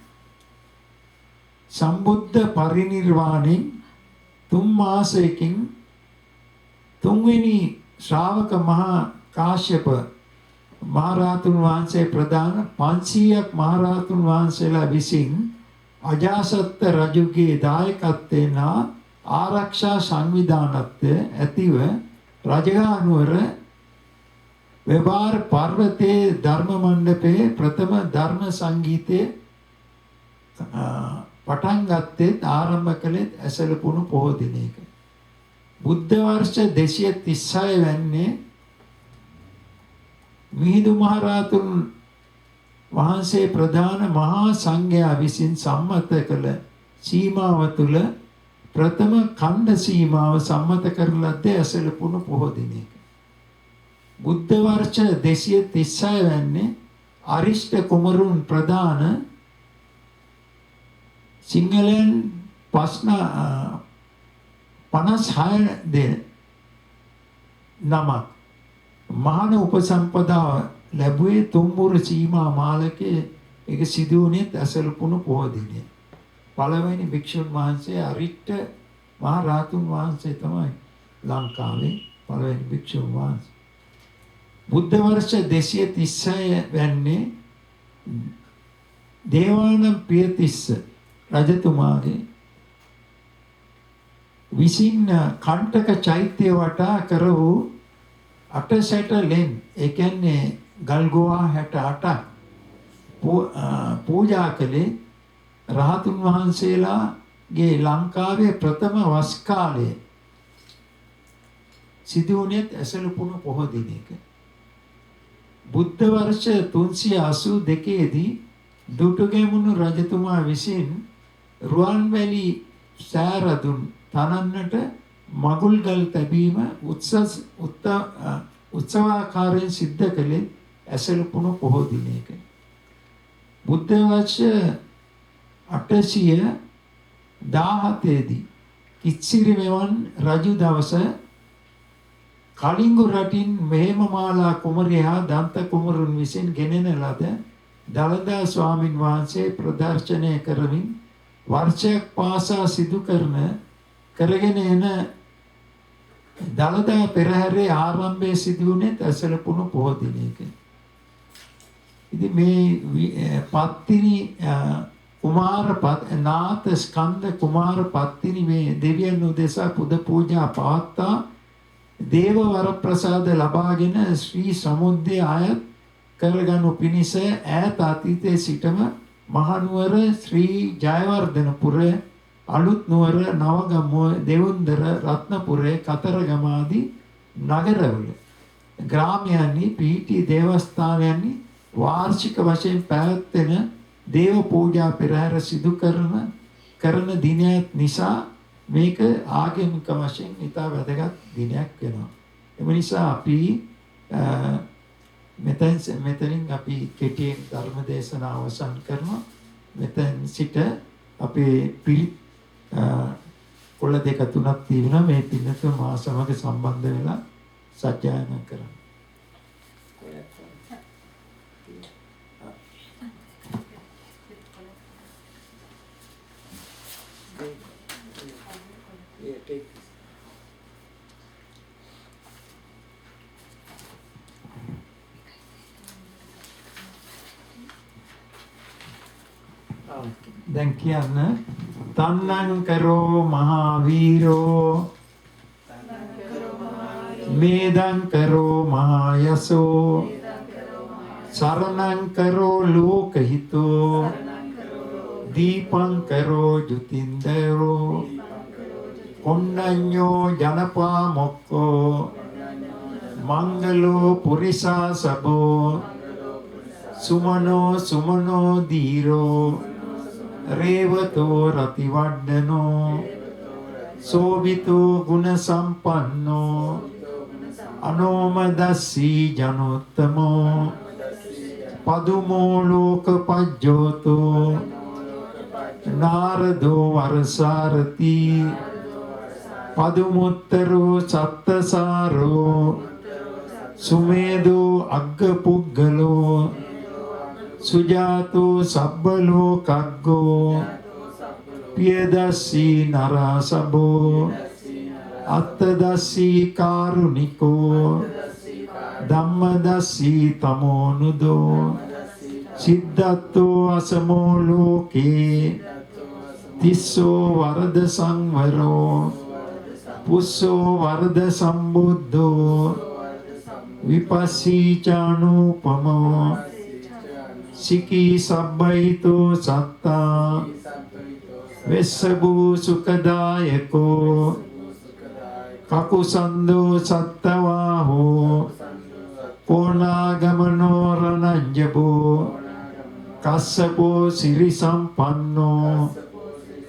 A: සම්බුද්ධ පරිනිර්වාණයෙන් 3 මාසයකින් 3 වෙනි ශ්‍රාවක මහා කාශ්‍යප මහරහතුන් වහන්සේ ප්‍රදාන 500ක් මහරහතුන් වහන්සේලා විසින් අජාසත් රජුගේ දායකත්වයෙන් ආරක්ෂා සංවිධානත්වය ඇතිව රජගහ නුවර වෙබාර පර්වතයේ ධර්ම මණ්ඩපයේ ප්‍රථම ධර්ම සංගීතයේ පටන් ගත්තේ ආරම්භ කළේ ඇසලපුණු පොහෝ දිනයක. බුද්ධ වර්ෂ 236 වෙන්නේ මිහිඳු මහරහතුන් වහන්සේ ප්‍රධාන මහා සංඝයා විසින් සම්මත කළ සීමාව තුළ ප්‍රථම ඛණ්ඩ සීමාව සම්මත කරලද්දී ඇසලපුණු පොහෝ දිනයක. බුද්ධ වර්ෂ 236 වෙන්නේ අරිෂ්ඨ කුමරුන් ප්‍රධාන සිංහලයන් 56 දෙන නමක් මහාන උපසම්පදාව ලැබුවේ තුම්බුර සීමා මාලකයේ ඒක සිදු වුණේ ඇසලපුණු පොහෝ දිනේ. පළවෙනි භික්ෂුන් වහන්සේ අරිට්ඨ මහ රහතුන් වහන්සේ තමයි ලංකාවේ පළවෙනි භික්ෂුන් වහන්සේ. බුද්ධ වර්ෂ 236 වෙන්නේ දේවානම් පියතිස්ස රජතුමාගේ විසින් කණ්ඨක චෛත්‍ය වටා කර වූ 8 ලෙන් ඒ කියන්නේ ගල්ගෝවා 68ක් පූජා කළේ රහතුන් වහන්සේලාගේ ලංකාවේ ප්‍රථම වස් කාලයේ සිදු වුණේ ඇසලපුණු පොහෝ දිනයක. බුද්ධ වර්ෂ 382 දී දුටුගැමුණු රජතුමා විසින් රුවන්වැලි සෑරදුන් තනන්නට මගුල්ගල් තැබීම උත්සවාකාරයෙන් සිද්ධ කළේ ඇසලපුණ පොහෝ දිනයක. බුද්ධ වර්ෂ 817 දී කිච්චිරි මෙවන් රජු දවස කලිංගු රටින් මෙහෙමමාලා කුමරිය හා දන්ත කුමරුන් විසින් ගෙනෙන ලද දළදා ස්වාමින් වහන්සේ ප්‍රදර්ශනය කරමින් වර්ෂයක් පාසා සිදු කරගෙන එන දළදා පෙරහැරේ ආරම්භයේ සිදු වුණේ ඇසලපුණු පොහෝ දිනයක. ඉතින් මේ පත්තිනි නාත ස්කන්ධ කුමාර පත්තිනි මේ දෙවියන් උදෙසා පුද පූජා පවත්තා දේව වර ප්‍රසාද ලබාගෙන ශ්‍රී සමුද්‍රය අයත් කරගනු පිණිස ඈත අතීතයේ සිටම මහනුවර ශ්‍රී ජයවර්ධනපුර අලුත් නුවර නවගමුව දෙවුන්දර රත්නපුරේ කතරගම ආදී නගරවල ග්‍රාමයන්හි පිහිටි දේවස්ථානයන්හි වාර්ෂික වශයෙන් පැවැත්වෙන දේව පූජා පෙරහැර සිදු කරන දිනයක් නිසා මේක ආගමික වශයෙන් ඉතා වැදගත් දිනයක් වෙනවා. එම නිසා අපි මෙතනින් අපි කෙටියෙන් ධර්ම දේශනාව අවසන් කරනවා. මෙතෙන් සිට අපේ පිරිත් කොළ දෙක තුනක් තියෙනවා. මේ පින්නත මා සමග සම්බන්ධ වෙලා සත්‍යයන කරන්න. දැන් කියන්න තන්නං කරෝ මහාවීරෝ මේදං කරෝ මහායසෝ සරණං කරෝ ලෝකහිතෝ දීපං කරෝ ජුතින්දරෝ කොණ්ණඤ්ඤෝ ජනපා මොක්ඛෝ මංගලෝ පුරිසා සබෝ සුමනෝ දීරෝ රේවතෝ රතිවඩ්ඩනෝ සෝවිතෝ ගුණ සම්පන්නෝ අනෝමදස්සී ජනෝත්තමෝ පදුමෝ ලෝක පජ්ජෝතෝ නාරදෝ වරසාරති පදුමුත්තරෝ සත්තසාරෝ සුමේදෝ අග්ගපුග්ගලෝ සුජාතෝ සබ්බලෝකග්ගෝ පියදස්සී නරාසබෝ අත්තදස්සී කාරුණිකෝ ධම්මදස්සී තමෝනුදෝ සිද්ධත්තෝ අසමෝ ලෝකේ තිස්සෝ වරද සංවරෝ පුස්සෝ වරද සම්බුද්ධෝ විපස්සී චානූපමෝ සිකී සබ්බයිතෝ සත්තා වෙස්සබූ සුඛදායකෝ කකුසන්දෝ සත්තවාහෝ කෝනාගමනෝ රණංජබෝ කස්සපෝ සිරි සම්පන්නෝ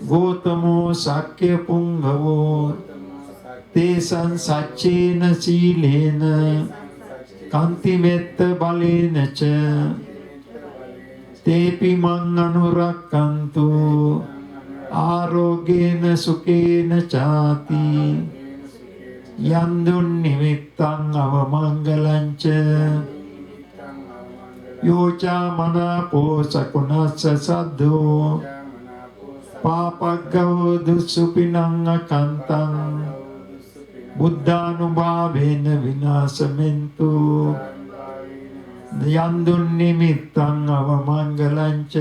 A: ගෝතමෝ සක්්‍ය පුංගවෝ තේසං සච්චේන සීලේන කන්තිමෙත්ත බලේනච තේපි මං අනුරක්කන්තු ආරෝගේන සුකේන චාති යන්දුන් නිමිත්තං අවමංගලංච යෝචා මනාපෝ සකුණස්ස සද්දෝ පාපග්ගවෝ දුස්සුපිනං අකන්තං බුද්ධානුභාවේන විනාශමෙන්තු යන්දුන් නිමිත්තං අවමංගලංච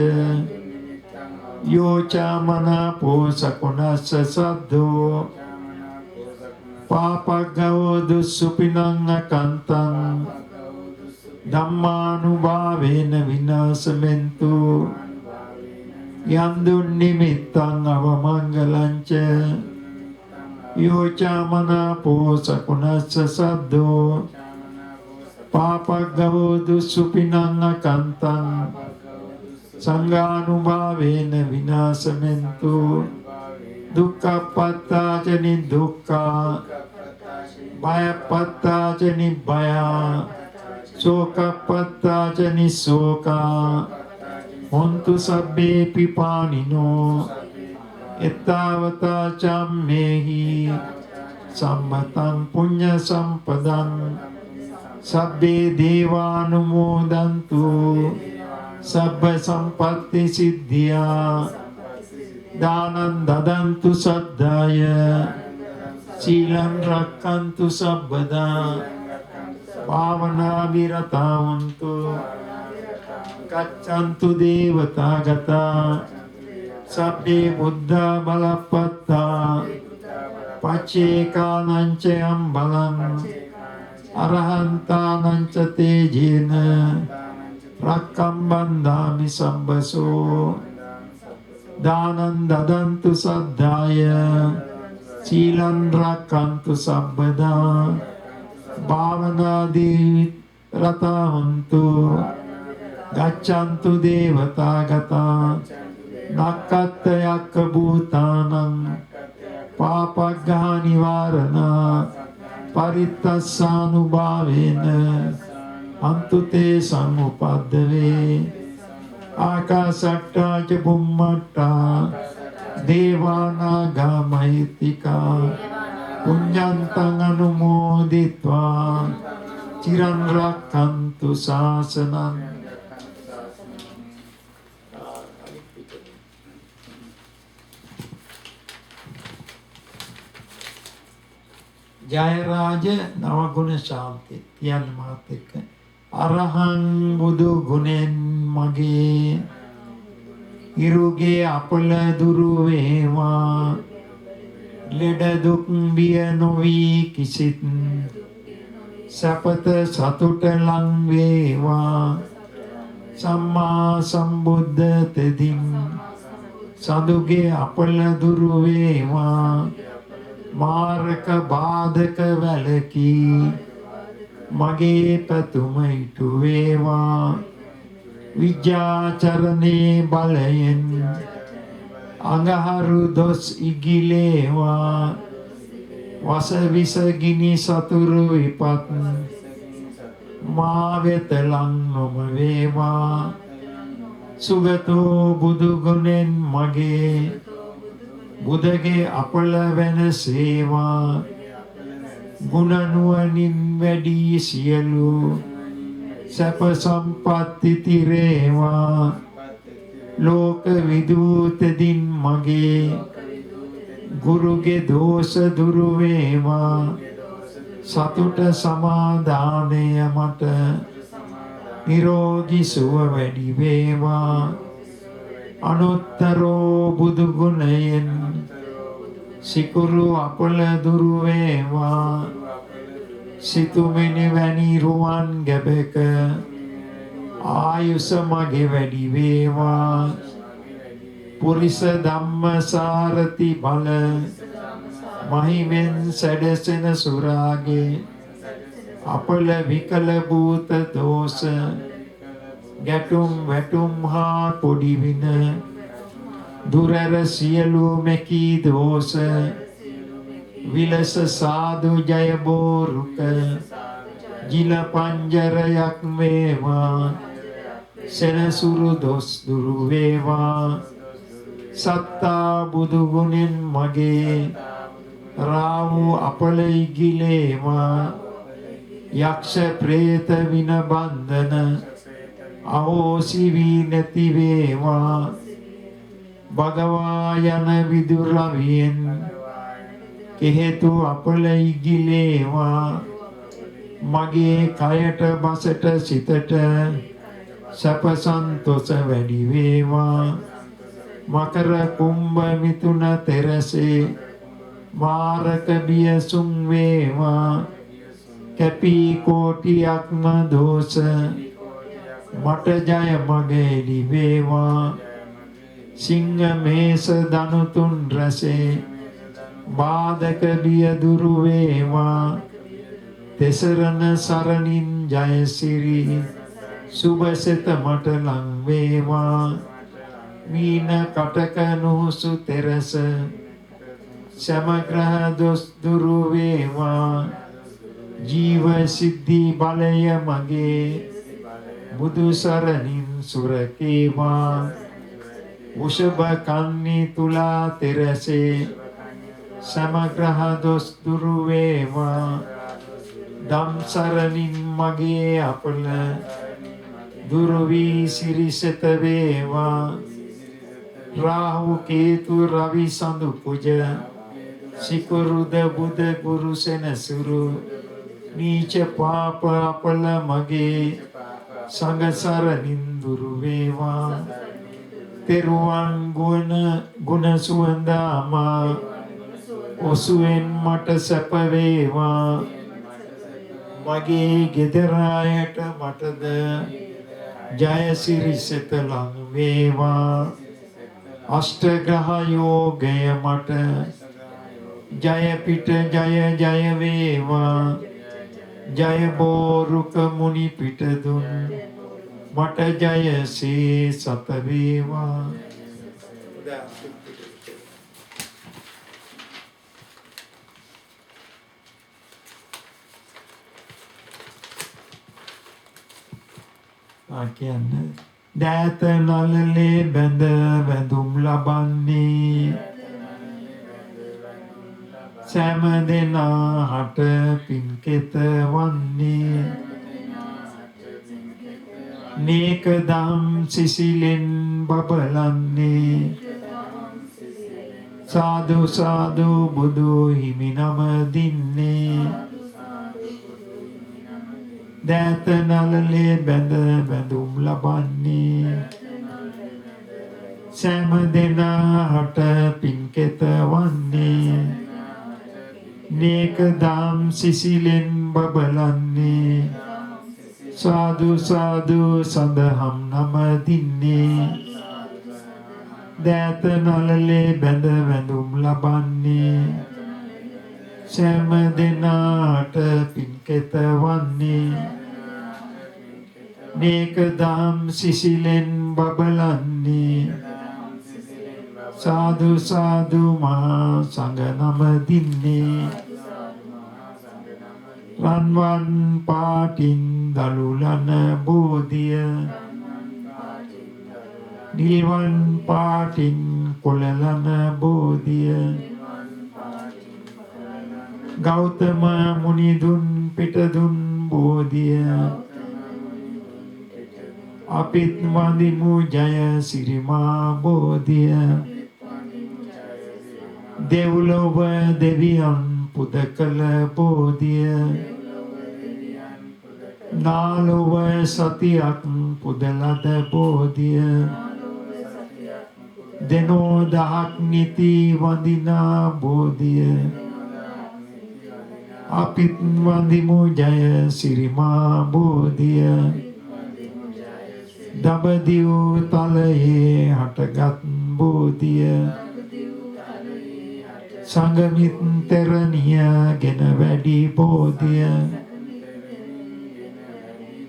A: යෝචා මනාපෝ සකුණස්ස සද්දෝ පාපග්ගවෝ දුස්සුපිනං අකන්තං ධම්මානුභාවේන විනාශමෙන්තු යන්දුන් නිමිත්තං අවමංගලංච යෝචා මනාපෝ සකුණස්ස සද්දෝ පාපග්ගවෝ දුස්සුපිනං අකන්තං සංඝානුභාවේන විනාශමෙන්තු දුක්ඛපත්තාච නිදුක්ඛා භයපත්තාච නිබ්බයා ශෝකපත්තාච නිස්සෝකා හොන්තු සබ්බේ පිපානිනෝ එත්තාවතා චම්මේහි සම්මතං පුඤ්ඤ සම්පදං සබ්බේ දේවානුමෝදන්තු සබ්බ සම්පත්ති සිද්ධියා දානං දදන්තු සද්ධාය සීලං රක්ඛන්තු සබ්බදා භාවනා විරතාවන්තු ගච්ඡන්තු දේවතාගතා සබ්බේ බුද්ධා බලප්පත්තා පච්චේකානං ච අම්බලං අරහන්තානං ච තේජේන රක්ඛම්බන්දාමි සම්බසෝ දානං දදන්තු සද්ධාය සීලං රක්ඛන්තු සබ්බදා භාවනාදී රතාවන්තු ගච්ඡන්තු දේවතාගතා නක්කත්ත යක්ඛ භූතානං පාපග්ඝා නිවාරණා පරිත්තස්සානුභාවේන අන්තුතේ සම්උපද්දවේ ආකාශට්ටා ච බුම්මට්ටා දේවානාගා මහිත්‍තිකා පුඤ්ඤන්තං අනුමෝදිत्वा චිරං රක්ඛන්තු ශාසනං ජයරාජ නවගුණ ශාන්ති කියන්න මාත් එක්ක අරහං බුදු ගුණෙන් මගේ ඉරුගේ අපල දුරු වේවා ලෙඩ දුක් බිය නොවි කිසිත් සපත සතුට ලං වේවා සම්මා සම්බුද්ධ තෙදින් සදුගේ අපල දුරු වේවා මාරක බාධක වැලකී මගේ පැතුම ඉටු වේවා විජ්ජාචරණේ බලයෙන් අඟහරු දොස් ඉගිලේවා වස විස ගිනි සතුරු විපත් මා වෙත ලං නොම වේවා සුගතෝ බුදු ගුණෙන් මගේ බුදගේ අපල වෙනසේවා ගුණ නුවණින් වැඩි සියලු සැප සම්පත්ති තිරේවා ලෝක විදූතදින් මගේ ගුරුගේ දෝෂ දුරු වේවා සතුට සමාදානය මට නිරෝගී සුව වැඩි වේවා අනුත්තරෝ බුදු ගුණයෙන් සිකුරු අපල දුරු වේවා සිතුමිනි වැනි රුවන් ගැබක ආයුෂ මගේ වැඩි වේවා පුරිස ධම්ම සාරති බල මහිමෙන් සැඩසෙන සුරාගේ අපල විකල භූත දෝෂ ගැටුම් වැටුම් හා පොඩි වින දුරර සියලු මෙකී දෝෂ විලස සාදු ජය බෝරුක ජිල පංජරයක් වේවා සෙනසුරු දොස් දුරු වේවා සත්තා බුදු ගුණෙන් මගේ රාවු අපල ඉගිලේවා යක්ෂ ප්‍රේත වින බන්ධන අහෝසි වී නැති වේවා භගවා යන විදුරවියෙන් කෙහෙතු අපල ඉගිලේවා මගේ කයට බසට සිතට සැප සන්තෝෂ වැඩි වේවා මකර කුම්භ මිථුන තෙරසේ මාරක බියසුන් වේවා කැපී කෝටියක්ම දෝෂ මට ජය මගේලි වේවා සිංහ මේස දනුතුන් රසේ බාධක බිය දුරු වේවා තෙසරණ සරණින් ජයසිරි සුබසෙත මට ලං වේවා මීන කටක නුහුසු තෙරස සමග්‍රහ දොස් දුරු වේවා ජීව සිද්ධි බලය මගේ බුදු සරණින් සුරකේවා උෂභ කන්නි තුලා තෙරසේ සමග්‍රහ දොස් දුරු වේවා දම් සරණින් මගේ අපල දුරු වී සිරිසෙත වේවා රාහු කේතු රවි සඳු පුජ සිකුරුද බුද ගුරු සෙනසුරු නීච පාප අපල මගේ සංඝ සරණින් දුරු වේවා තෙරුවන් ගුණ සුවඳාමා ඔසුවෙන් මට සැප වේවා මගේ ගෙදර අයට මටද ජය සිරිසෙත ලං වේවා අෂ්ටග්‍රහ යෝගය මට ජය පිට ජය වේවා ජය බෝරුක මුනි පිට දුන් මට ජය සේ සත වේවා කියන්නේ දෑත නළලේ බැඳ වැඳුම් ලබන්නේ සෑම දෙනා හට පින්කෙත වන්නේ නේක දම් සිසිලෙන් බබලන්නේ සාදු සාදු බුදු හිමි නම දින්නේ දෑත නළලේ බැඳ වැඳුම් ලබන්නේ සෑම දෙනා හට පින්කෙත වන්නේ නේක දම් සිසිලෙන් බබලන්නේ සාදු සාදු සඳහම් නම දින්නේ දෑත නළලේ බැඳ වැඳුම් ලබන්නේ සෑම දෙනාට පින්කෙත වන්නේ නේක දම් සිසිලෙන් බබලන්නේ සාදු සාදු මහා සංඝ නම දින්නේ රන්වන් පාටින් දලුලන බෝධිය නිල්වන් පාටින් කොළලන බෝධිය ගෞතම මුනිදුන් පිටදුන් බෝධිය අපිත් වඳිමු ජය සිරිමා බෝධිය දෙව්ලොව දෙවියන් පුද කළ බෝධිය නාලොව සතියක් පුදලද බෝධිය දෙනෝ දහක් නිති වඳිනා බෝධිය අපිත් වඳිමු ජය සිරිමා බෝධිය දඹදිව් තලයේ හටගත් බෝධිය සංගමිත් තෙරණිය ගෙන වැඩි බෝධිය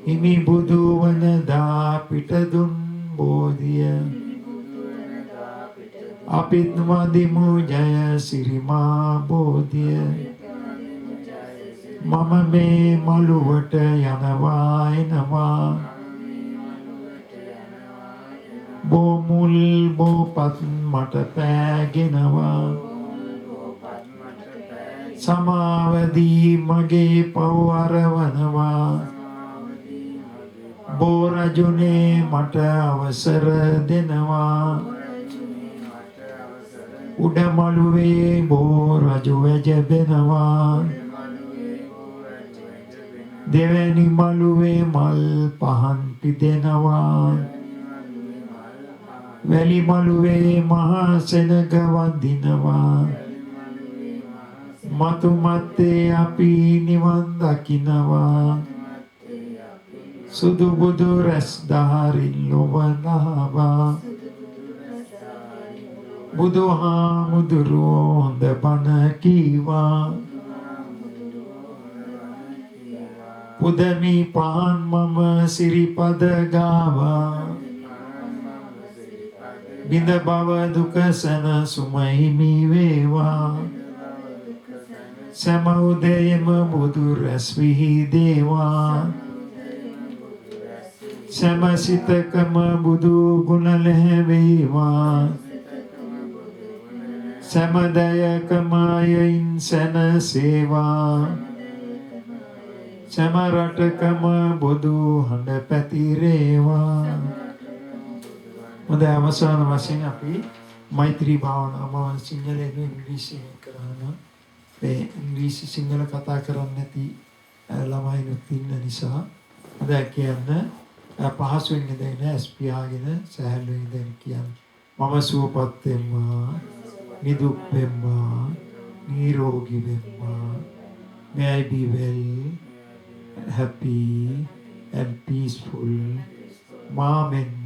A: හිමි බුදු වනදා පිටදුන් බෝධිය අපිත් වඳිමු ජය සිරිමා බෝධිය මම මේ මළුවට යනවා එනවා බෝ මුල් බෝපත් මට පෑගෙනවා සමාවදී මගේ පව් අරවනවා බෝ රජුනේ මට අවසර දෙනවා උඩ මළුවේ බෝ රජු වැජබෙනවා දෙවැනි මළුවේ මල් පහන් පිදෙනවා වැලි මළුවේ මහා සෙනග වඳිනවා මතු මත්තේ අපි නිවන් දකිනවා සුදු බුදු රැස් දහරින් ලොවනවා බුදුහාමුදුරුවෝ හොඳ බණ කීවා පුදමි පහන් මම සිරිපද ගාවා බිඳ බව දුක සැනසුම හිමි වේවා සෑම උදයම බුදු රැස් විහිදේවා. සෑම සිතකම බුදු ගුණ ලැබේවා. සෑම දයකම අයින් සැනසේවා. සෑම රටකම බුදු හඬ පැතිරේවා. හොඳයි, අවසාන වශයෙන් අපි මෛත්‍රී භාවනාව සිංහලෙන් ඉංග්‍රීසියෙන් කරනවා. මේ ඉංග්‍රීසි සිංහල කතා කරන්නේ නැති ළමයිනුත් ඉන්න නිසා හොඳයි කියන්න පහසුවෙන් ඉඳගෙන ස්පියාගෙන සෑහලුවෙන් ඉඳගෙන කියන්න. මම සුවපත් වෙම්මා, නිදුක් වෙම්මා, නිරෝගී වෙම්මා. May I be well, happy and peaceful. මාමෙන්ම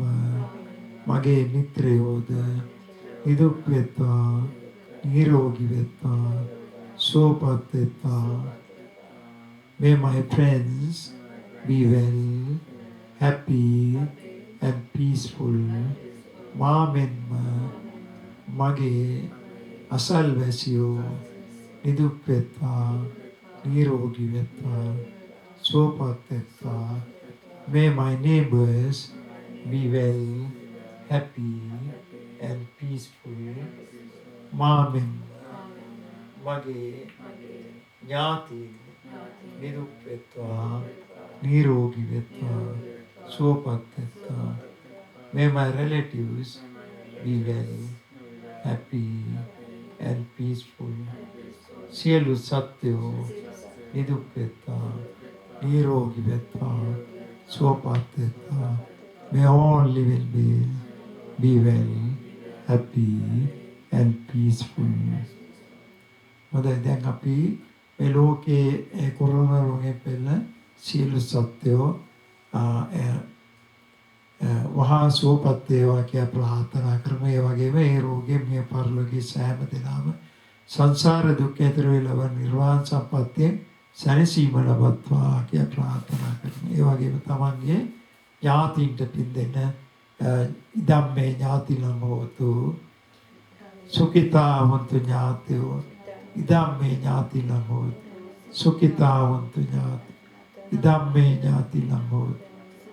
A: මගේ මිත්‍රයෝද නිදුක් වෙත්වා, නිරෝගී වෙත්වා, සුවපත් වෙත්වා. May my friends be well, happy and peaceful. මාමෙන්ම මගේ අසල්වැසියෝ නිදුක් වෙත්වා, නිරෝගී වෙත්වා, සුවපත් වෙත්වා. May my neighbors be well, happy and peaceful. මාමෙන්ම මගේ ඥාතීන් නිදුක් වෙත්වා, නිරෝගී වෙත්වා, සුවපත් වෙත්වා. May my relatives be well, happy and peaceful. සියලු සත්වයෝ නිදුක් වෙත්වා, නිරෝගී වෙත්වා, සුවපත් වෙත්වා. May all living beings be well, happy and peaceful. හොඳයි, දැන් අපි මේ ලෝකයේ කොරෝනා රෝගයෙන් පෙළෙන සියලු සත්වයෝ වහා සුවපත් වේවා කියලා ප්‍රාර්ථනා කරමු. ඒ වගේම මේ රෝගයෙන් මිය පරලෝකයේ සෑම දෙනාම සංසාර දුක් ඇතර ලබන නිර්වාණ සම්පත්තියෙන් සැනසීම ලබත්වා කියලා ප්‍රාර්ථනා කරමු. ඒ වගේම තමන්ගේ ඥාතීන්ට පින් දෙන්න ඉදම්මේ ඥාතිනං හෝතු සුඛිතා වന്തു ඥාතයෝ. ඉදම්මේ ඥාතිනං හෝතු සුඛිතා වന്തു ඥාති. ඉදම්මේ ඥාතිනං හෝතු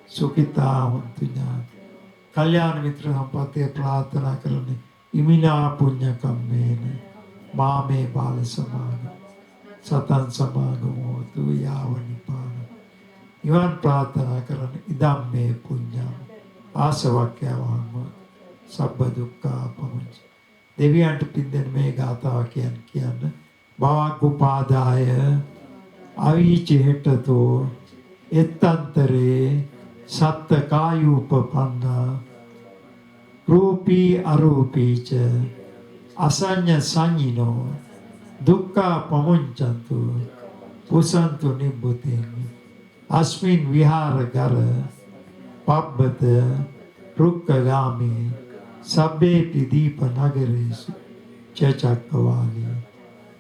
A: සුඛිතා වന്തു ඥාති. කල්යාණ මිත්‍ර සම්පත්තිය ප්‍රාර්ථනා කරන්නේ ඉමිනා පුඤ්ඤ කම්මේන මාමේ බාල සමාන සතං සමාගමෝතු යාව නිපාන. ඉවන් ප්‍රාර්ථනා කරන ඉදම්මේ පුඤ්ඤං ආසවක්ඛ්‍යවං සබ්බ දුක්ඛා පමුච්ච. දෙවියන්ට පින්දෙන මේ ගාථාව කියන්න භවග් උපාදාය අවීචේටතෝ එත්තන්තරේ සත්ත කායූපපන්නා රූපී අරූපීච අසඤ්ඤ සංඤිනෝ දුක්ඛා පමුච්ඡන්තු පුසන්තු නිබ්බුතේ අස්මින් විහාරගර පබ්බත රුක්ඛගාමී සබ්බේපි දීප නගරේසු චචක්කවාලී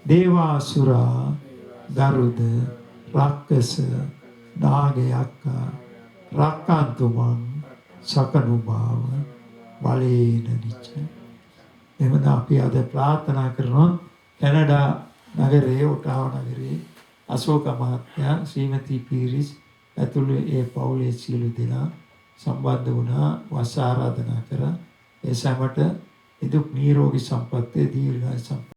A: දේවාසුරා ගරුද රක්කස නාගයක්ක රක්කන්තුමං සකනුභාව බලේන නිච්ච. එමද අපි අද ප්‍රාර්ථනා කරනවා කැනඩා නගරයේ ඔටාවා නගරයේ අශෝක මහත්මයා ශ්‍රීමති පීරිස් ඇතුළු ඒ පවුලේ සියලු දෙනා සම්බන්ධ වුණා. වස් ආරාධනා කරා. ඒ සැමට නිදුක් නිරෝගී සම්පන්නිය දීර්ඝායු සම්පන්නිය